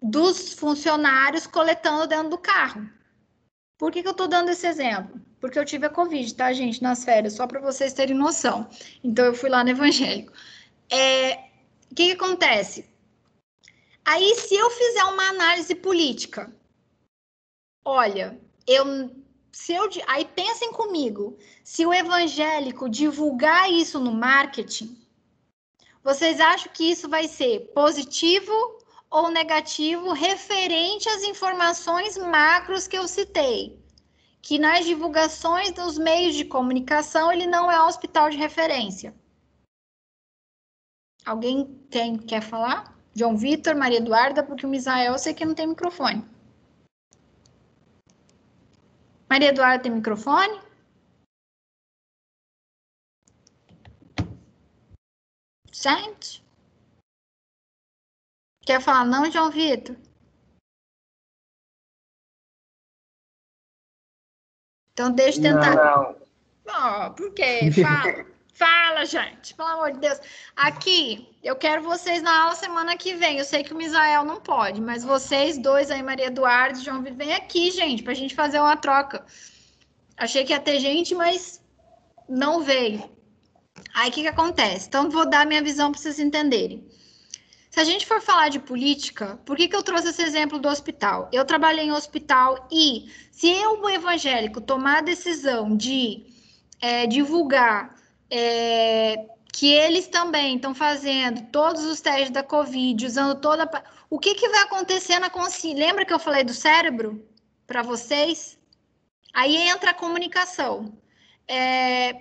dos funcionários coletando dentro do carro. Por que eu estou dando esse exemplo? Porque eu tive a Covid, tá, gente, nas férias, só para vocês terem noção. Então, eu fui lá no evangélico. O que acontece? Aí, se eu fizer uma análise política, olha, aí pensem comigo, se o evangélico divulgar isso no marketing, vocês acham que isso vai ser positivo ou negativo referente às informações macros que eu citei? Que nas divulgações dos meios de comunicação ele não é hospital de referência. Alguém quer falar? João Vitor, Maria Eduarda, porque o Misael eu sei que não tem microfone. Maria Eduarda tem microfone? Gente? Quer falar não, João Vitor? Então, deixa eu tentar. Não. Oh, por quê? Fala. Fala, gente. Pelo amor de Deus. Aqui, eu quero vocês na aula semana que vem. Eu sei que o Misael não pode, mas vocês dois aí, Maria Eduarda e João Vitor, vem aqui, gente, pra gente fazer uma troca. Achei que ia ter gente, mas não veio. Aí, o que acontece? Então, vou dar minha visão para vocês entenderem. Se a gente for falar de política, por que eu trouxe esse exemplo do hospital? Eu trabalhei em hospital e se eu, o evangélico, tomar a decisão de divulgar que eles também estão fazendo todos os testes da Covid, usando toda... O que vai acontecer na consciência? Lembra que eu falei do cérebro para vocês? Aí entra a comunicação.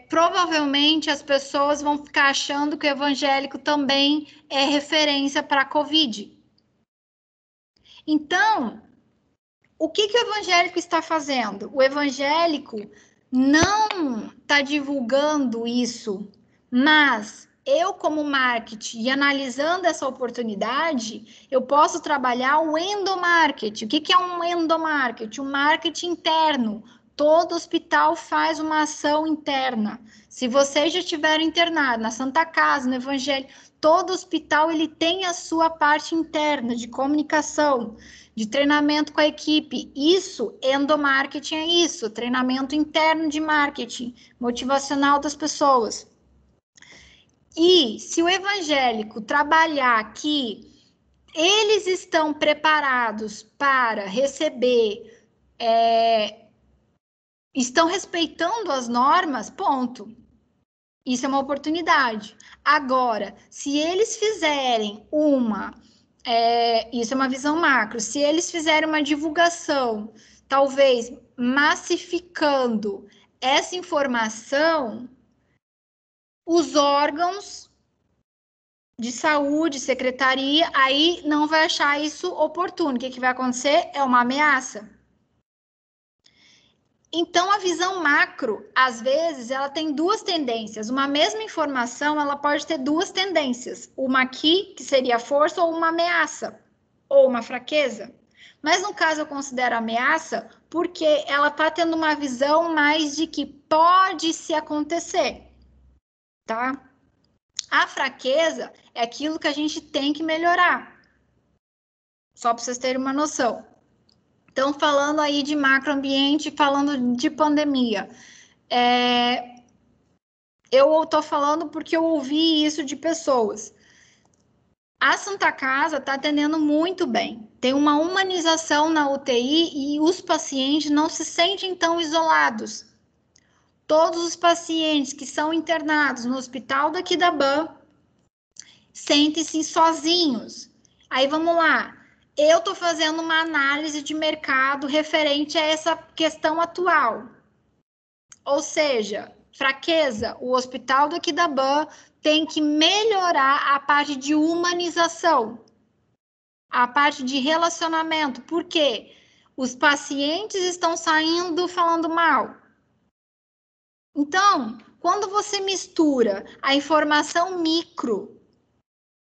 Provavelmente as pessoas vão ficar achando que o evangélico também é referência para a Covid. Então, o que o evangélico está fazendo? O evangélico não está divulgando isso, mas eu, como marketing, e analisando essa oportunidade, eu posso trabalhar o endomarketing. O que é um endomarketing? Um marketing interno. Todo hospital faz uma ação interna. Se vocês já estiveram internados na Santa Casa, no Evangelho, todo hospital ele tem a sua parte interna de comunicação, de treinamento com a equipe. Isso, endomarketing é isso, treinamento interno de marketing, motivacional das pessoas. E se o evangélico trabalhar que eles estão preparados para receber, estão respeitando as normas, ponto. Isso é uma oportunidade. Agora, se eles fizerem isso é uma visão macro, se eles fizerem uma divulgação, talvez massificando essa informação, os órgãos de saúde, secretaria, aí não vai achar isso oportuno. O que vai acontecer? É uma ameaça. Então, a visão macro, às vezes, ela tem duas tendências. Uma mesma informação, ela pode ter duas tendências. Uma aqui, que seria força, ou uma ameaça, ou uma fraqueza. Mas, no caso, eu considero ameaça porque ela está tendo uma visão mais de que pode se acontecer, tá? A fraqueza é aquilo que a gente tem que melhorar. Só para vocês terem uma noção. Então, falando aí de macroambiente, falando de pandemia, eu estou falando porque eu ouvi isso de pessoas. A Santa Casa está atendendo muito bem. Tem uma humanização na UTI e os pacientes não se sentem tão isolados. Todos os pacientes que são internados no hospital da Aquidabã sentem-se sozinhos. Aí, vamos lá. Eu estou fazendo uma análise de mercado referente a essa questão atual. Ou seja, fraqueza, o Hospital do Aquidabã tem que melhorar a parte de humanização, a parte de relacionamento. Por quê? Os pacientes estão saindo falando mal. Então, quando você mistura a informação micro,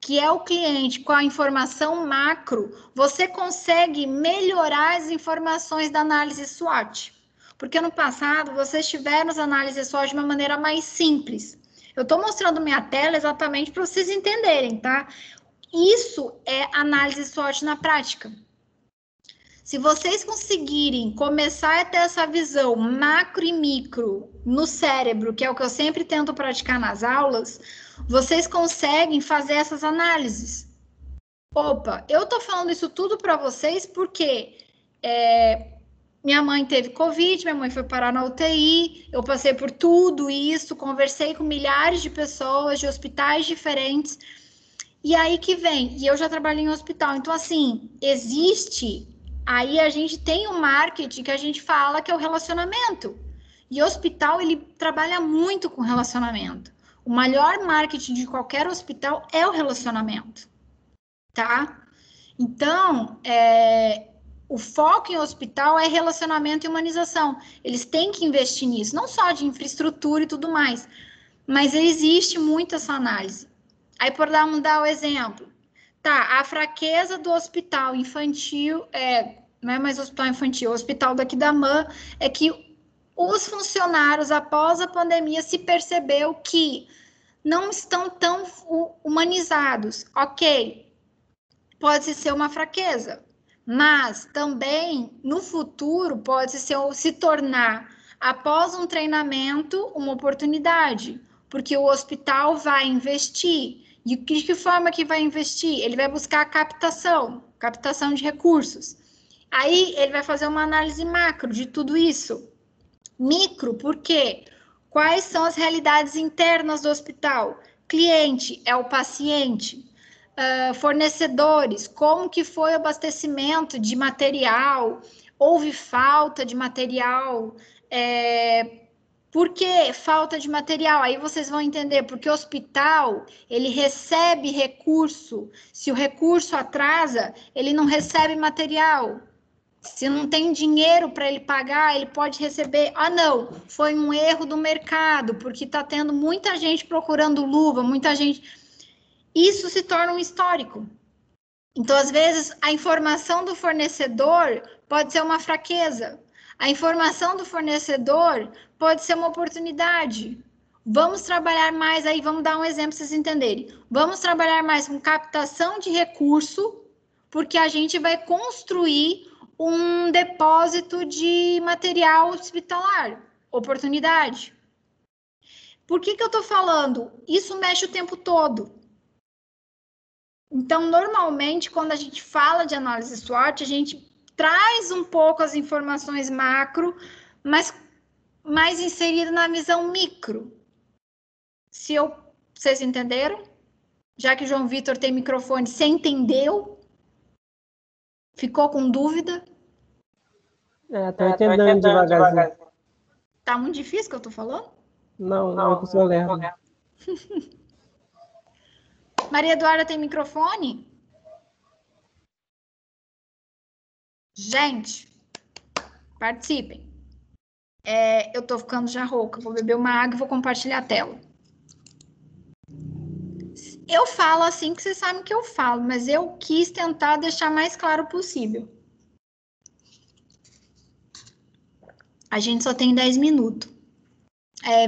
que é o cliente, com a informação macro, você consegue melhorar as informações da análise SWOT. Porque no passado, vocês tiveram as análises SWOT de uma maneira mais simples. Eu estou mostrando minha tela exatamente para vocês entenderem, tá? Isso é análise SWOT na prática. Se vocês conseguirem começar a ter essa visão macro e micro no cérebro, que é o que eu sempre tento praticar nas aulas, vocês conseguem fazer essas análises. Opa, eu tô falando isso tudo para vocês porque minha mãe teve Covid, minha mãe foi parar na UTI, eu passei por tudo isso, conversei com milhares de pessoas de hospitais diferentes, e aí que vem, e eu já trabalhei em hospital, então assim, aí a gente tem um marketing que a gente fala que é o relacionamento, e o hospital, ele trabalha muito com relacionamento. O melhor marketing de qualquer hospital é o relacionamento, tá? Então, O foco em hospital é relacionamento e humanização. Eles têm que investir nisso, não só de infraestrutura e tudo mais, mas existe muito essa análise. Aí, vamos dar o exemplo. Tá, a fraqueza do hospital infantil, não é mais hospital infantil, o hospital daqui da MAN, é que os funcionários, após a pandemia, se percebeu que não estão tão humanizados. Ok, pode ser uma fraqueza, mas também no futuro pode se tornar, após um treinamento, uma oportunidade, porque o hospital vai investir. E de que forma que vai investir? Ele vai buscar captação de recursos. Aí ele vai fazer uma análise macro de tudo isso. Micro, por quê? Quais são as realidades internas do hospital? Cliente é o paciente. Fornecedores, como que foi o abastecimento de material? Houve falta de material? Por que falta de material? Aí vocês vão entender, porque o hospital, ele recebe recurso. Se o recurso atrasa, ele não recebe material. Se não tem dinheiro para ele pagar, ele pode receber. Ah, não, foi um erro do mercado, porque está tendo muita gente procurando luva, muita gente. Isso se torna um histórico. Então, às vezes, a informação do fornecedor pode ser uma fraqueza. A informação do fornecedor pode ser uma oportunidade. Vamos trabalhar mais aí, vamos dar um exemplo para vocês entenderem. Vamos trabalhar mais com captação de recurso, porque a gente vai construir um depósito de material hospitalar. Oportunidade. Por que eu estou falando? Isso mexe o tempo todo. Então, normalmente, quando a gente fala de análise SWOT, a gente traz um pouco as informações macro, mas mais inserida na visão micro. Vocês entenderam? Já que o João Vitor tem microfone, você entendeu? Ficou com dúvida? Tô entendendo devagarzinho. Tá muito difícil o que eu tô falando? Não, é que o senhor leva. Maria Eduarda tem microfone? Gente, participem. Eu tô ficando já rouca. Vou beber uma água e vou compartilhar a tela. Eu falo assim que vocês sabem que eu falo, mas eu quis tentar deixar mais claro possível. A gente só tem 10 minutos.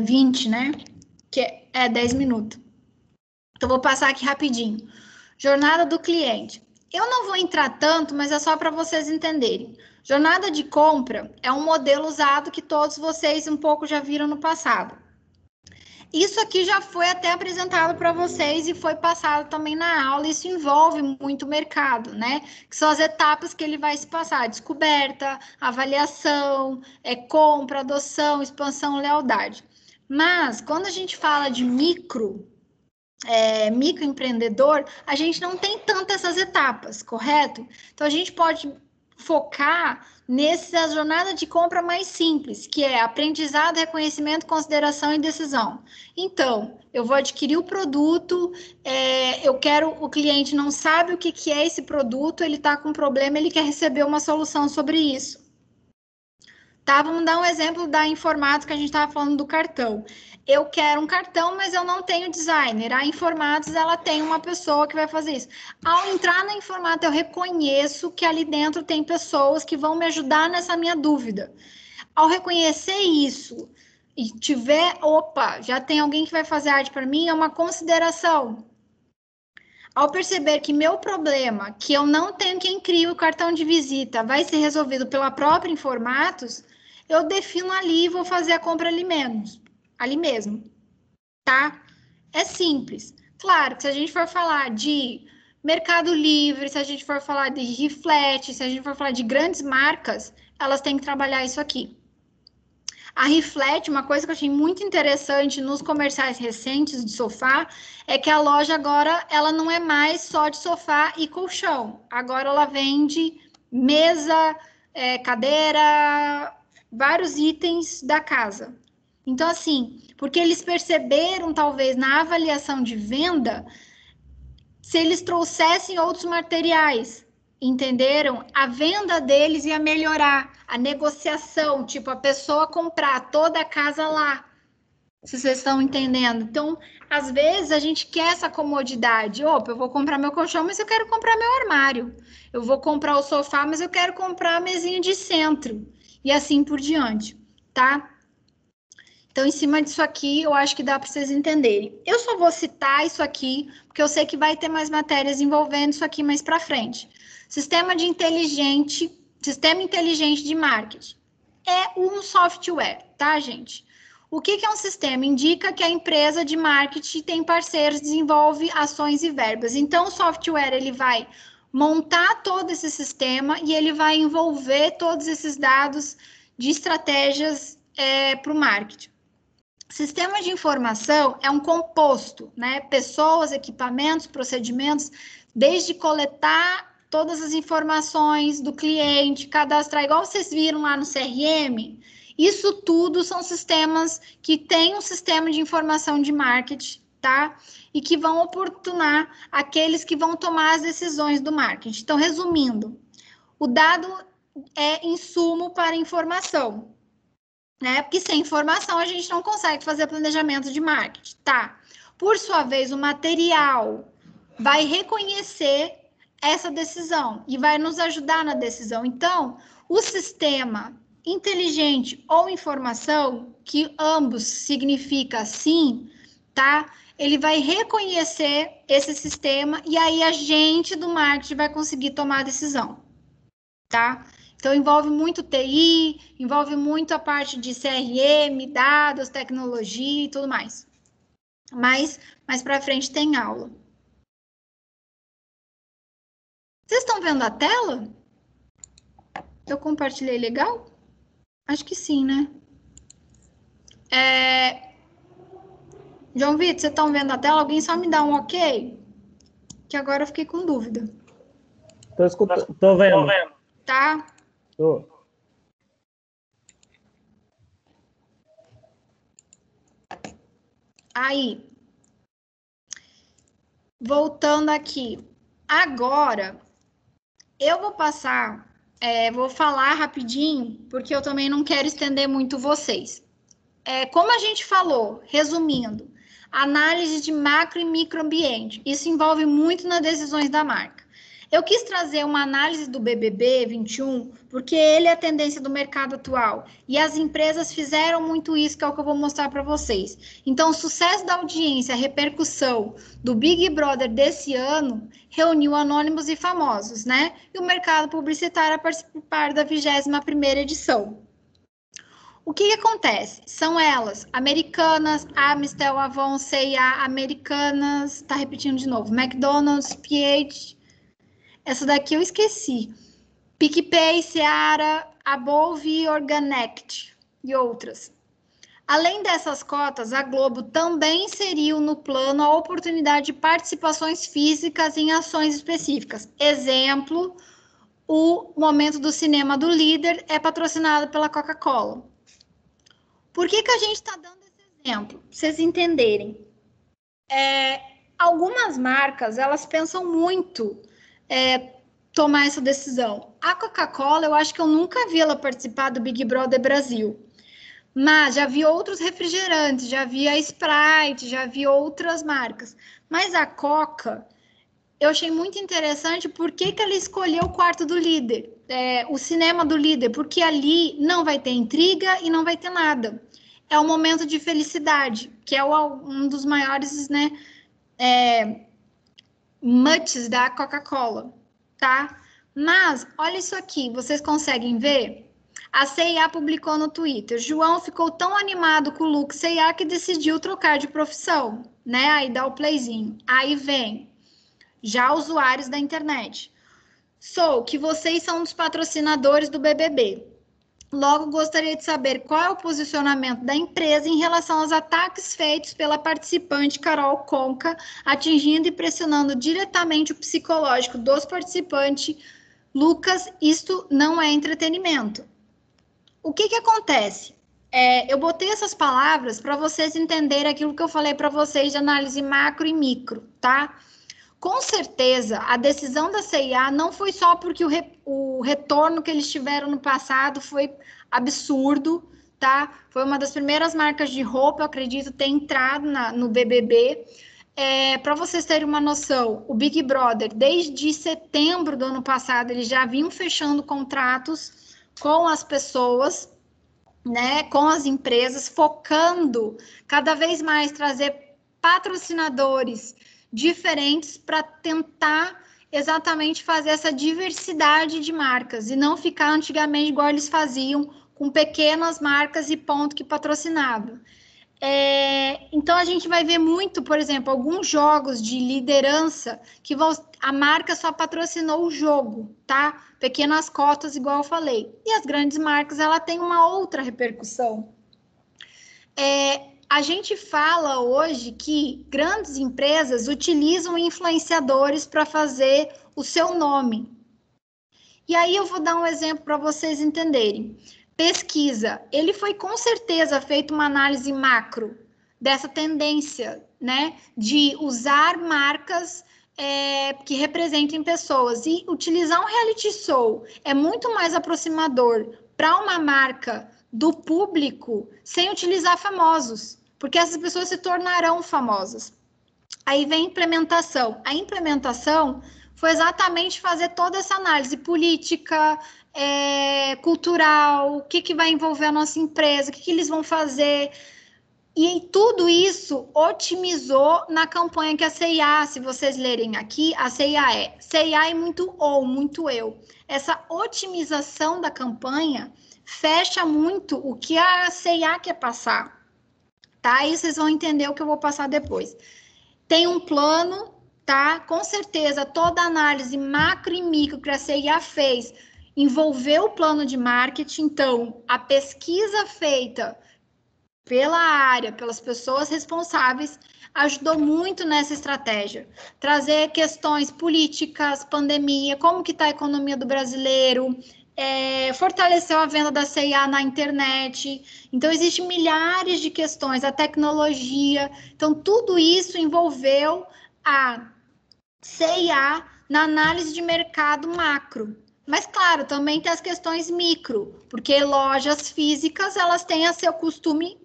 20, né? Que é 10 minutos. Então, vou passar aqui rapidinho. Jornada do cliente. Eu não vou entrar tanto, mas é só para vocês entenderem. Jornada de compra é um modelo usado que todos vocês um pouco já viram no passado. Isso aqui já foi até apresentado para vocês e foi passado também na aula. Isso envolve muito o mercado, né? Que são as etapas que ele vai se passar: descoberta, avaliação, compra, adoção, expansão, lealdade. Mas, quando a gente fala de microempreendedor, a gente não tem tantas essas etapas, correto? Então, a gente pode focar nessa jornada de compra mais simples, que é aprendizado, reconhecimento, consideração e decisão. Então, eu vou adquirir o produto, o cliente não sabe o que é esse produto, ele está com um problema, ele quer receber uma solução sobre isso. Tá, vamos dar um exemplo da Informatos, que a gente estava falando do cartão. Eu quero um cartão, mas eu não tenho designer. A Informatos, ela tem uma pessoa que vai fazer isso. Ao entrar na Informatos, eu reconheço que ali dentro tem pessoas que vão me ajudar nessa minha dúvida. Ao reconhecer isso e tiver, já tem alguém que vai fazer arte para mim, é uma consideração. Ao perceber que meu problema, que eu não tenho quem crie o cartão de visita, vai ser resolvido pela própria Informatos, eu defino ali e vou fazer a compra ali mesmo, tá? É simples. Claro que se a gente for falar de Mercado Livre, se a gente for falar de Riflet, se a gente for falar de grandes marcas, elas têm que trabalhar isso aqui. A Riflet, uma coisa que eu achei muito interessante nos comerciais recentes de sofá, é que a loja agora, ela não é mais só de sofá e colchão. Agora ela vende mesa, cadeira, vários itens da casa. Então, assim, porque eles perceberam, talvez, na avaliação de venda, se eles trouxessem outros materiais, entenderam? A venda deles ia melhorar, a negociação, tipo, a pessoa comprar toda a casa lá. Se vocês estão entendendo. Então, às vezes, a gente quer essa comodidade. Opa, eu vou comprar meu colchão, mas eu quero comprar meu armário. Eu vou comprar o sofá, mas eu quero comprar a mesinha de centro. E assim por diante, tá? Então, em cima disso aqui, eu acho que dá para vocês entenderem. Eu só vou citar isso aqui, porque eu sei que vai ter mais matérias envolvendo isso aqui mais para frente. Sistema inteligente de marketing. É um software, tá, gente? O que é um sistema? Indica que a empresa de marketing tem parceiros, desenvolve ações e verbas. Então, o software, ele vai montar todo esse sistema e ele vai envolver todos esses dados de estratégias para o marketing. Sistema de informação é um composto, né? Pessoas, equipamentos, procedimentos, desde coletar todas as informações do cliente, cadastrar, igual vocês viram lá no CRM. Isso tudo são sistemas que têm um sistema de informação de marketing, tá? E que vão oportunar aqueles que vão tomar as decisões do marketing. Então, resumindo, o dado é insumo para informação, né? Porque sem informação a gente não consegue fazer planejamento de marketing, tá? Por sua vez, o material vai reconhecer essa decisão e vai nos ajudar na decisão. Então, o sistema inteligente ou informação, que ambos significa sim, tá? Ele vai reconhecer esse sistema e aí a gente do marketing vai conseguir tomar a decisão, tá? Então, envolve muito TI, envolve muito a parte de CRM, dados, tecnologia e tudo mais. Mas mais para frente tem aula. Vocês estão vendo a tela? Eu compartilhei legal? Acho que sim, né? João Vitor, vocês estão vendo a tela? Alguém só me dá um ok? Que agora eu fiquei com dúvida. Tô escutando, tô vendo. Tá? Tô. Aí, voltando aqui. Agora, eu vou passar, vou falar rapidinho, porque eu também não quero estender muito vocês. Como a gente falou, resumindo, análise de macro e microambiente. Isso envolve muito nas decisões da marca. Eu quis trazer uma análise do BBB 21, porque ele é a tendência do mercado atual. E as empresas fizeram muito isso, que é o que eu vou mostrar para vocês. Então, o sucesso da audiência, a repercussão do Big Brother desse ano, reuniu anônimos e famosos, né? E o mercado publicitário a participar da 21ª edição. O que acontece? São elas, Americanas, Amstel, Avon, C&A, Americanas, tá repetindo de novo, McDonald's, PH, essa daqui eu esqueci, PicPay, Seara, Above, Organect e outras. Além dessas cotas, a Globo também inseriu no plano a oportunidade de participações físicas em ações específicas. Exemplo, o Momento do Cinema do Líder é patrocinado pela Coca-Cola. Por que a gente está dando esse exemplo? Pra vocês entenderem. Algumas marcas, elas pensam muito tomar essa decisão. A Coca-Cola, eu acho que eu nunca vi ela participar do Big Brother Brasil. Mas já vi outros refrigerantes, já vi a Sprite, já vi outras marcas. Mas a Coca, eu achei muito interessante porque que ela escolheu o quarto do líder, o cinema do líder, porque ali não vai ter intriga e não vai ter nada. É um momento de felicidade, que é um dos maiores, né, muts da Coca-Cola, tá? Mas, olha isso aqui, vocês conseguem ver? A C&A publicou no Twitter, João ficou tão animado com o look C&A que decidiu trocar de profissão, né? Aí dá o playzinho. Aí vem, já usuários da internet. Que vocês são um dos patrocinadores do BBB. Logo, gostaria de saber qual é o posicionamento da empresa em relação aos ataques feitos pela participante Carol Conká, atingindo e pressionando diretamente o psicológico dos participantes. Lucas, isto não é entretenimento. O que acontece? Eu botei essas palavras para vocês entenderem aquilo que eu falei para vocês de análise macro e micro, tá? Com certeza, a decisão da C&A não foi só porque o retorno que eles tiveram no passado foi absurdo, tá? Foi uma das primeiras marcas de roupa, eu acredito, ter entrado no BBB. Para vocês terem uma noção, o Big Brother, desde setembro do ano passado, eles já vinham fechando contratos com as pessoas, né, com as empresas, focando cada vez mais trazer patrocinadores diferentes para tentar exatamente fazer essa diversidade de marcas e não ficar antigamente igual eles faziam com pequenas marcas e ponto que patrocinavam. Então a gente vai ver muito, por exemplo, alguns jogos de liderança que a marca só patrocinou o jogo, tá? Pequenas cotas, igual eu falei. E as grandes marcas, ela tem uma outra repercussão. A gente fala hoje que grandes empresas utilizam influenciadores para fazer o seu nome. E aí eu vou dar um exemplo para vocês entenderem. Pesquisa, ele foi com certeza feito uma análise macro dessa tendência, né, de usar marcas que representem pessoas e utilizar um reality show é muito mais aproximador para uma marca do público sem utilizar famosos, porque essas pessoas se tornarão famosas. Aí vem a implementação. A implementação foi exatamente fazer toda essa análise política, cultural, o que vai envolver a nossa empresa, o que eles vão fazer. E tudo isso otimizou na campanha que a C&A, se vocês lerem aqui, a C&A é muito muito eu. Essa otimização da campanha fecha muito o que a C&A quer passar. Tá? Aí vocês vão entender o que eu vou passar depois. Tem um plano, tá? Com certeza, toda a análise macro e micro que a C&A fez envolveu o plano de marketing. Então, a pesquisa feita pela área, pelas pessoas responsáveis, ajudou muito nessa estratégia. Trazer questões políticas, pandemia, como que está a economia do brasileiro, fortaleceu a venda da C&A na internet. Então, existem milhares de questões, a tecnologia. Então, tudo isso envolveu a C&A na análise de mercado macro. Mas, claro, também tem as questões micro, porque lojas físicas, elas têm a seu costume,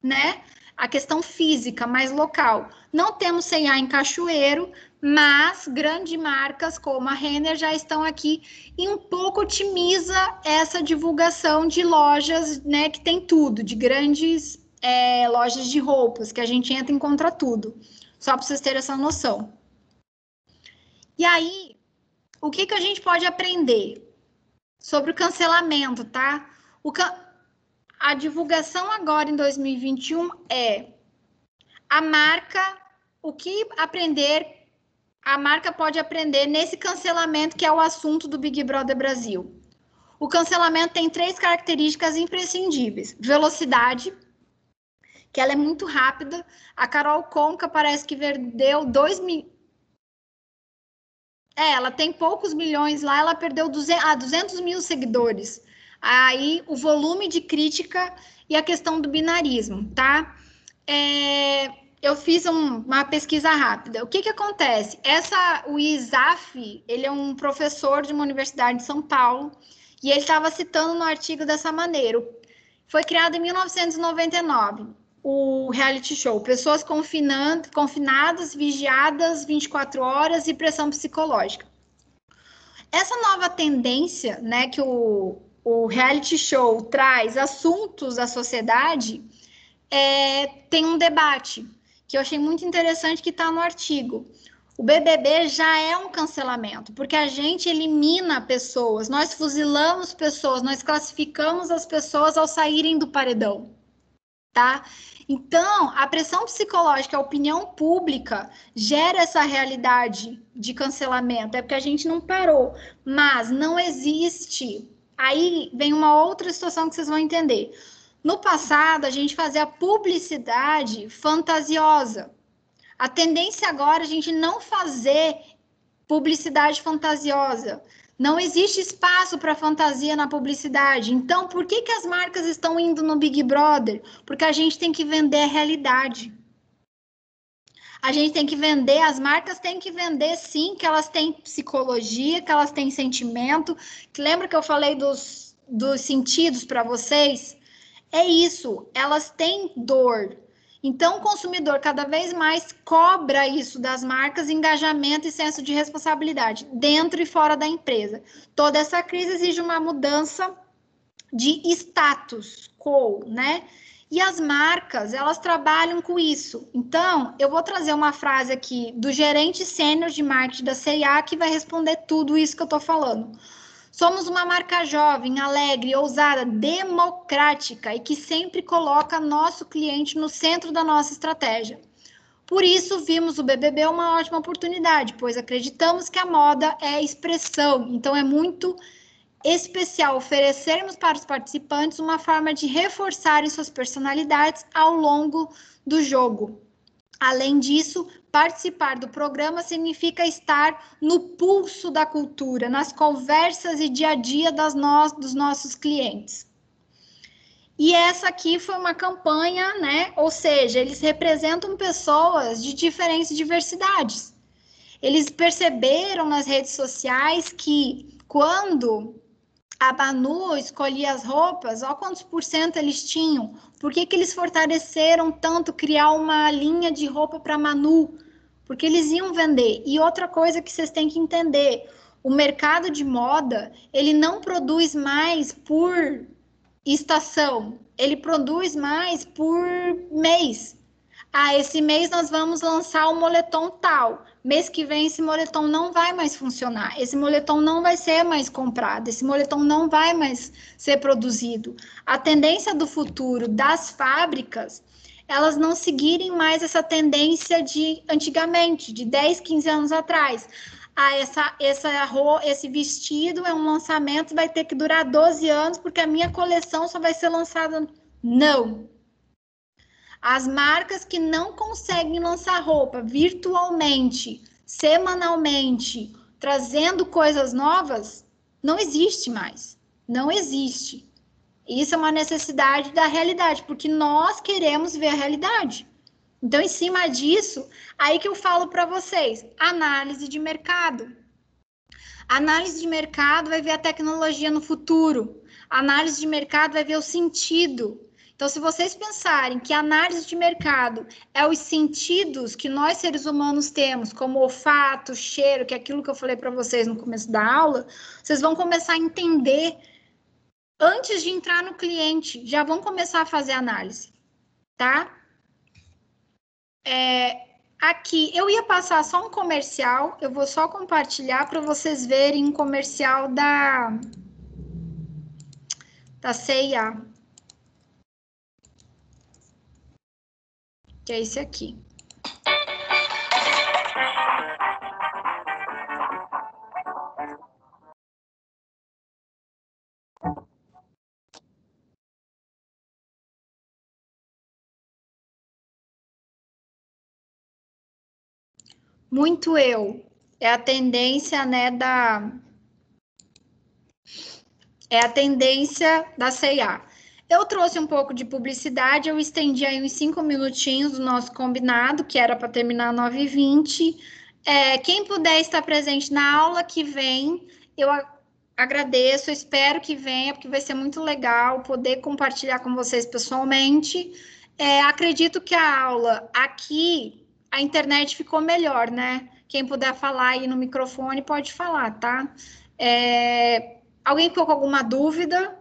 né? A questão física, mais local. Não temos C&A em Cachoeiro, mas grandes marcas como a Renner já estão aqui e um pouco otimiza essa divulgação de lojas, né, que tem tudo, de grandes lojas de roupas, que a gente entra e encontra tudo. Só para vocês terem essa noção. E aí, o que a gente pode aprender sobre o cancelamento, tá? A divulgação agora em 2021 a marca, o que a marca pode aprender nesse cancelamento que é o assunto do Big Brother Brasil. O cancelamento tem 3 características imprescindíveis. Velocidade, que ela é muito rápida. A Carol Conká parece que perdeu 2 milhões. Ela tem poucos milhões lá, ela perdeu 200 mil seguidores. Aí, o volume de crítica e a questão do binarismo, tá? Eu fiz uma pesquisa rápida. O que acontece? O ISAF, ele é um professor de uma universidade de São Paulo, e ele estava citando no artigo dessa maneira. Foi criado em 1999, o reality show. Pessoas confinadas, vigiadas 24 horas e pressão psicológica. Essa nova tendência, né, que o reality show traz assuntos da sociedade, tem um debate que eu achei muito interessante que está no artigo. O BBB já é um cancelamento, porque a gente elimina pessoas, nós fuzilamos pessoas, nós classificamos as pessoas ao saírem do paredão, tá? Então, a pressão psicológica, a opinião pública gera essa realidade de cancelamento, é porque a gente não parou, mas não existe. Aí vem uma outra situação que vocês vão entender. No passado, a gente fazia publicidade fantasiosa. A tendência agora é a gente não fazer publicidade fantasiosa. Não existe espaço para fantasia na publicidade. Então, por que as marcas estão indo no Big Brother? Porque a gente tem que vender a realidade. A gente tem que vender, as marcas têm que vender sim, que elas têm psicologia, que elas têm sentimento. Lembra que eu falei dos sentidos para vocês? É isso, elas têm dor. Então, o consumidor cada vez mais cobra isso das marcas, engajamento e senso de responsabilidade, dentro e fora da empresa. Toda essa crise exige uma mudança de status quo, né? E as marcas, elas trabalham com isso. Então, eu vou trazer uma frase aqui do gerente sênior de marketing da C&A que vai responder tudo isso que eu estou falando. Somos uma marca jovem, alegre, ousada, democrática e que sempre coloca nosso cliente no centro da nossa estratégia. Por isso, vimos o BBB uma ótima oportunidade, pois acreditamos que a moda é expressão. Então, é muito especial oferecermos para os participantes uma forma de reforçarem suas personalidades ao longo do jogo. Além disso, participar do programa significa estar no pulso da cultura, nas conversas e dia a dia dos nossos clientes. E essa aqui foi uma campanha, né? Ou seja, eles representam pessoas de diferentes diversidades. Eles perceberam nas redes sociais que quando a Manu escolhia as roupas, olha quantos % eles tinham. Por que eles fortaleceram tanto criar uma linha de roupa para Manu? Porque eles iam vender. E outra coisa que vocês têm que entender, o mercado de moda, ele não produz mais por estação, ele produz mais por mês. Esse mês nós vamos lançar o moletom tal. Mês que vem esse moletom não vai mais funcionar. Esse moletom não vai ser mais comprado. Esse moletom não vai mais ser produzido. A tendência do futuro das fábricas, elas não seguirem mais essa tendência de antigamente, de 10, 15 anos atrás. Esse vestido é um lançamento, vai ter que durar 12 anos, porque a minha coleção só vai ser lançada. Não. As marcas que não conseguem lançar roupa virtualmente, semanalmente, trazendo coisas novas, não existe mais. Não existe. Isso é uma necessidade da realidade, porque nós queremos ver a realidade. Então, em cima disso, aí que eu falo para vocês, análise de mercado. Análise de mercado vai ver a tecnologia no futuro. Análise de mercado vai ver o sentido. Então, se vocês pensarem que a análise de mercado é os sentidos que nós seres humanos temos, como olfato, cheiro, que é aquilo que eu falei para vocês no começo da aula, vocês vão começar a entender antes de entrar no cliente, já vão começar a fazer análise, tá? Aqui, eu ia passar só um comercial, eu vou só compartilhar para vocês verem um comercial da C&A. Que é esse aqui. Muito eu. É a tendência, né, é a tendência da C&A. Eu trouxe um pouco de publicidade, eu estendi aí uns 5 minutinhos do nosso combinado, que era para terminar 9h20. Quem puder estar presente na aula que vem, eu agradeço, eu espero que venha, porque vai ser muito legal poder compartilhar com vocês pessoalmente. Acredito que a aula aqui, a internet ficou melhor, né? Quem puder falar aí no microfone pode falar, tá? Alguém ficou com alguma dúvida?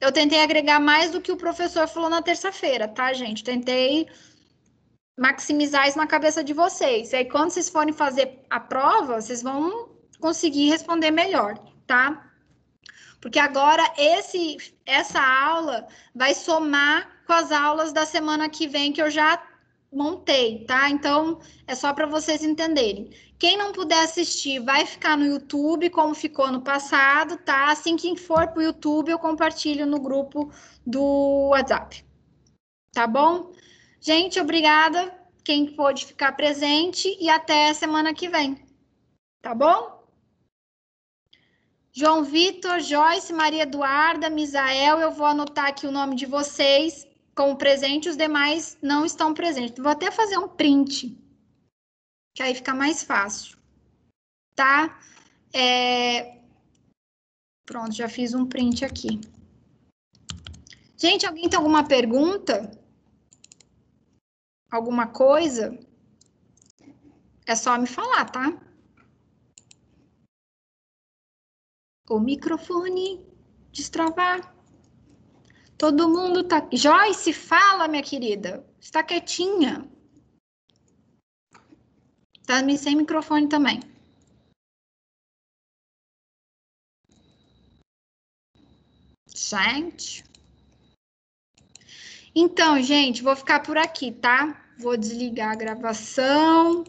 Eu tentei agregar mais do que o professor falou na terça-feira, tá, gente? Tentei maximizar isso na cabeça de vocês. E aí, quando vocês forem fazer a prova, vocês vão conseguir responder melhor, tá? Porque agora essa aula vai somar com as aulas da semana que vem que eu já montei, tá? Então, é só para vocês entenderem. Quem não puder assistir, vai ficar no YouTube, como ficou no passado, tá? Assim que for para o YouTube, eu compartilho no grupo do WhatsApp. Tá bom? Gente, obrigada. Quem pôde ficar presente e até semana que vem. Tá bom? João Vitor, Joyce, Maria Eduarda, Misael, eu vou anotar aqui o nome de vocês como presente, os demais não estão presentes. Vou até fazer um print que aí fica mais fácil, tá? Pronto, já fiz um print aqui. Gente, alguém tem alguma pergunta? Alguma coisa? É só me falar, tá? O microfone destravar. Todo mundo tá... Joyce, fala, minha querida. Está quietinha. Tá sem microfone também. Gente. Então, gente, vou ficar por aqui, tá? Vou desligar a gravação.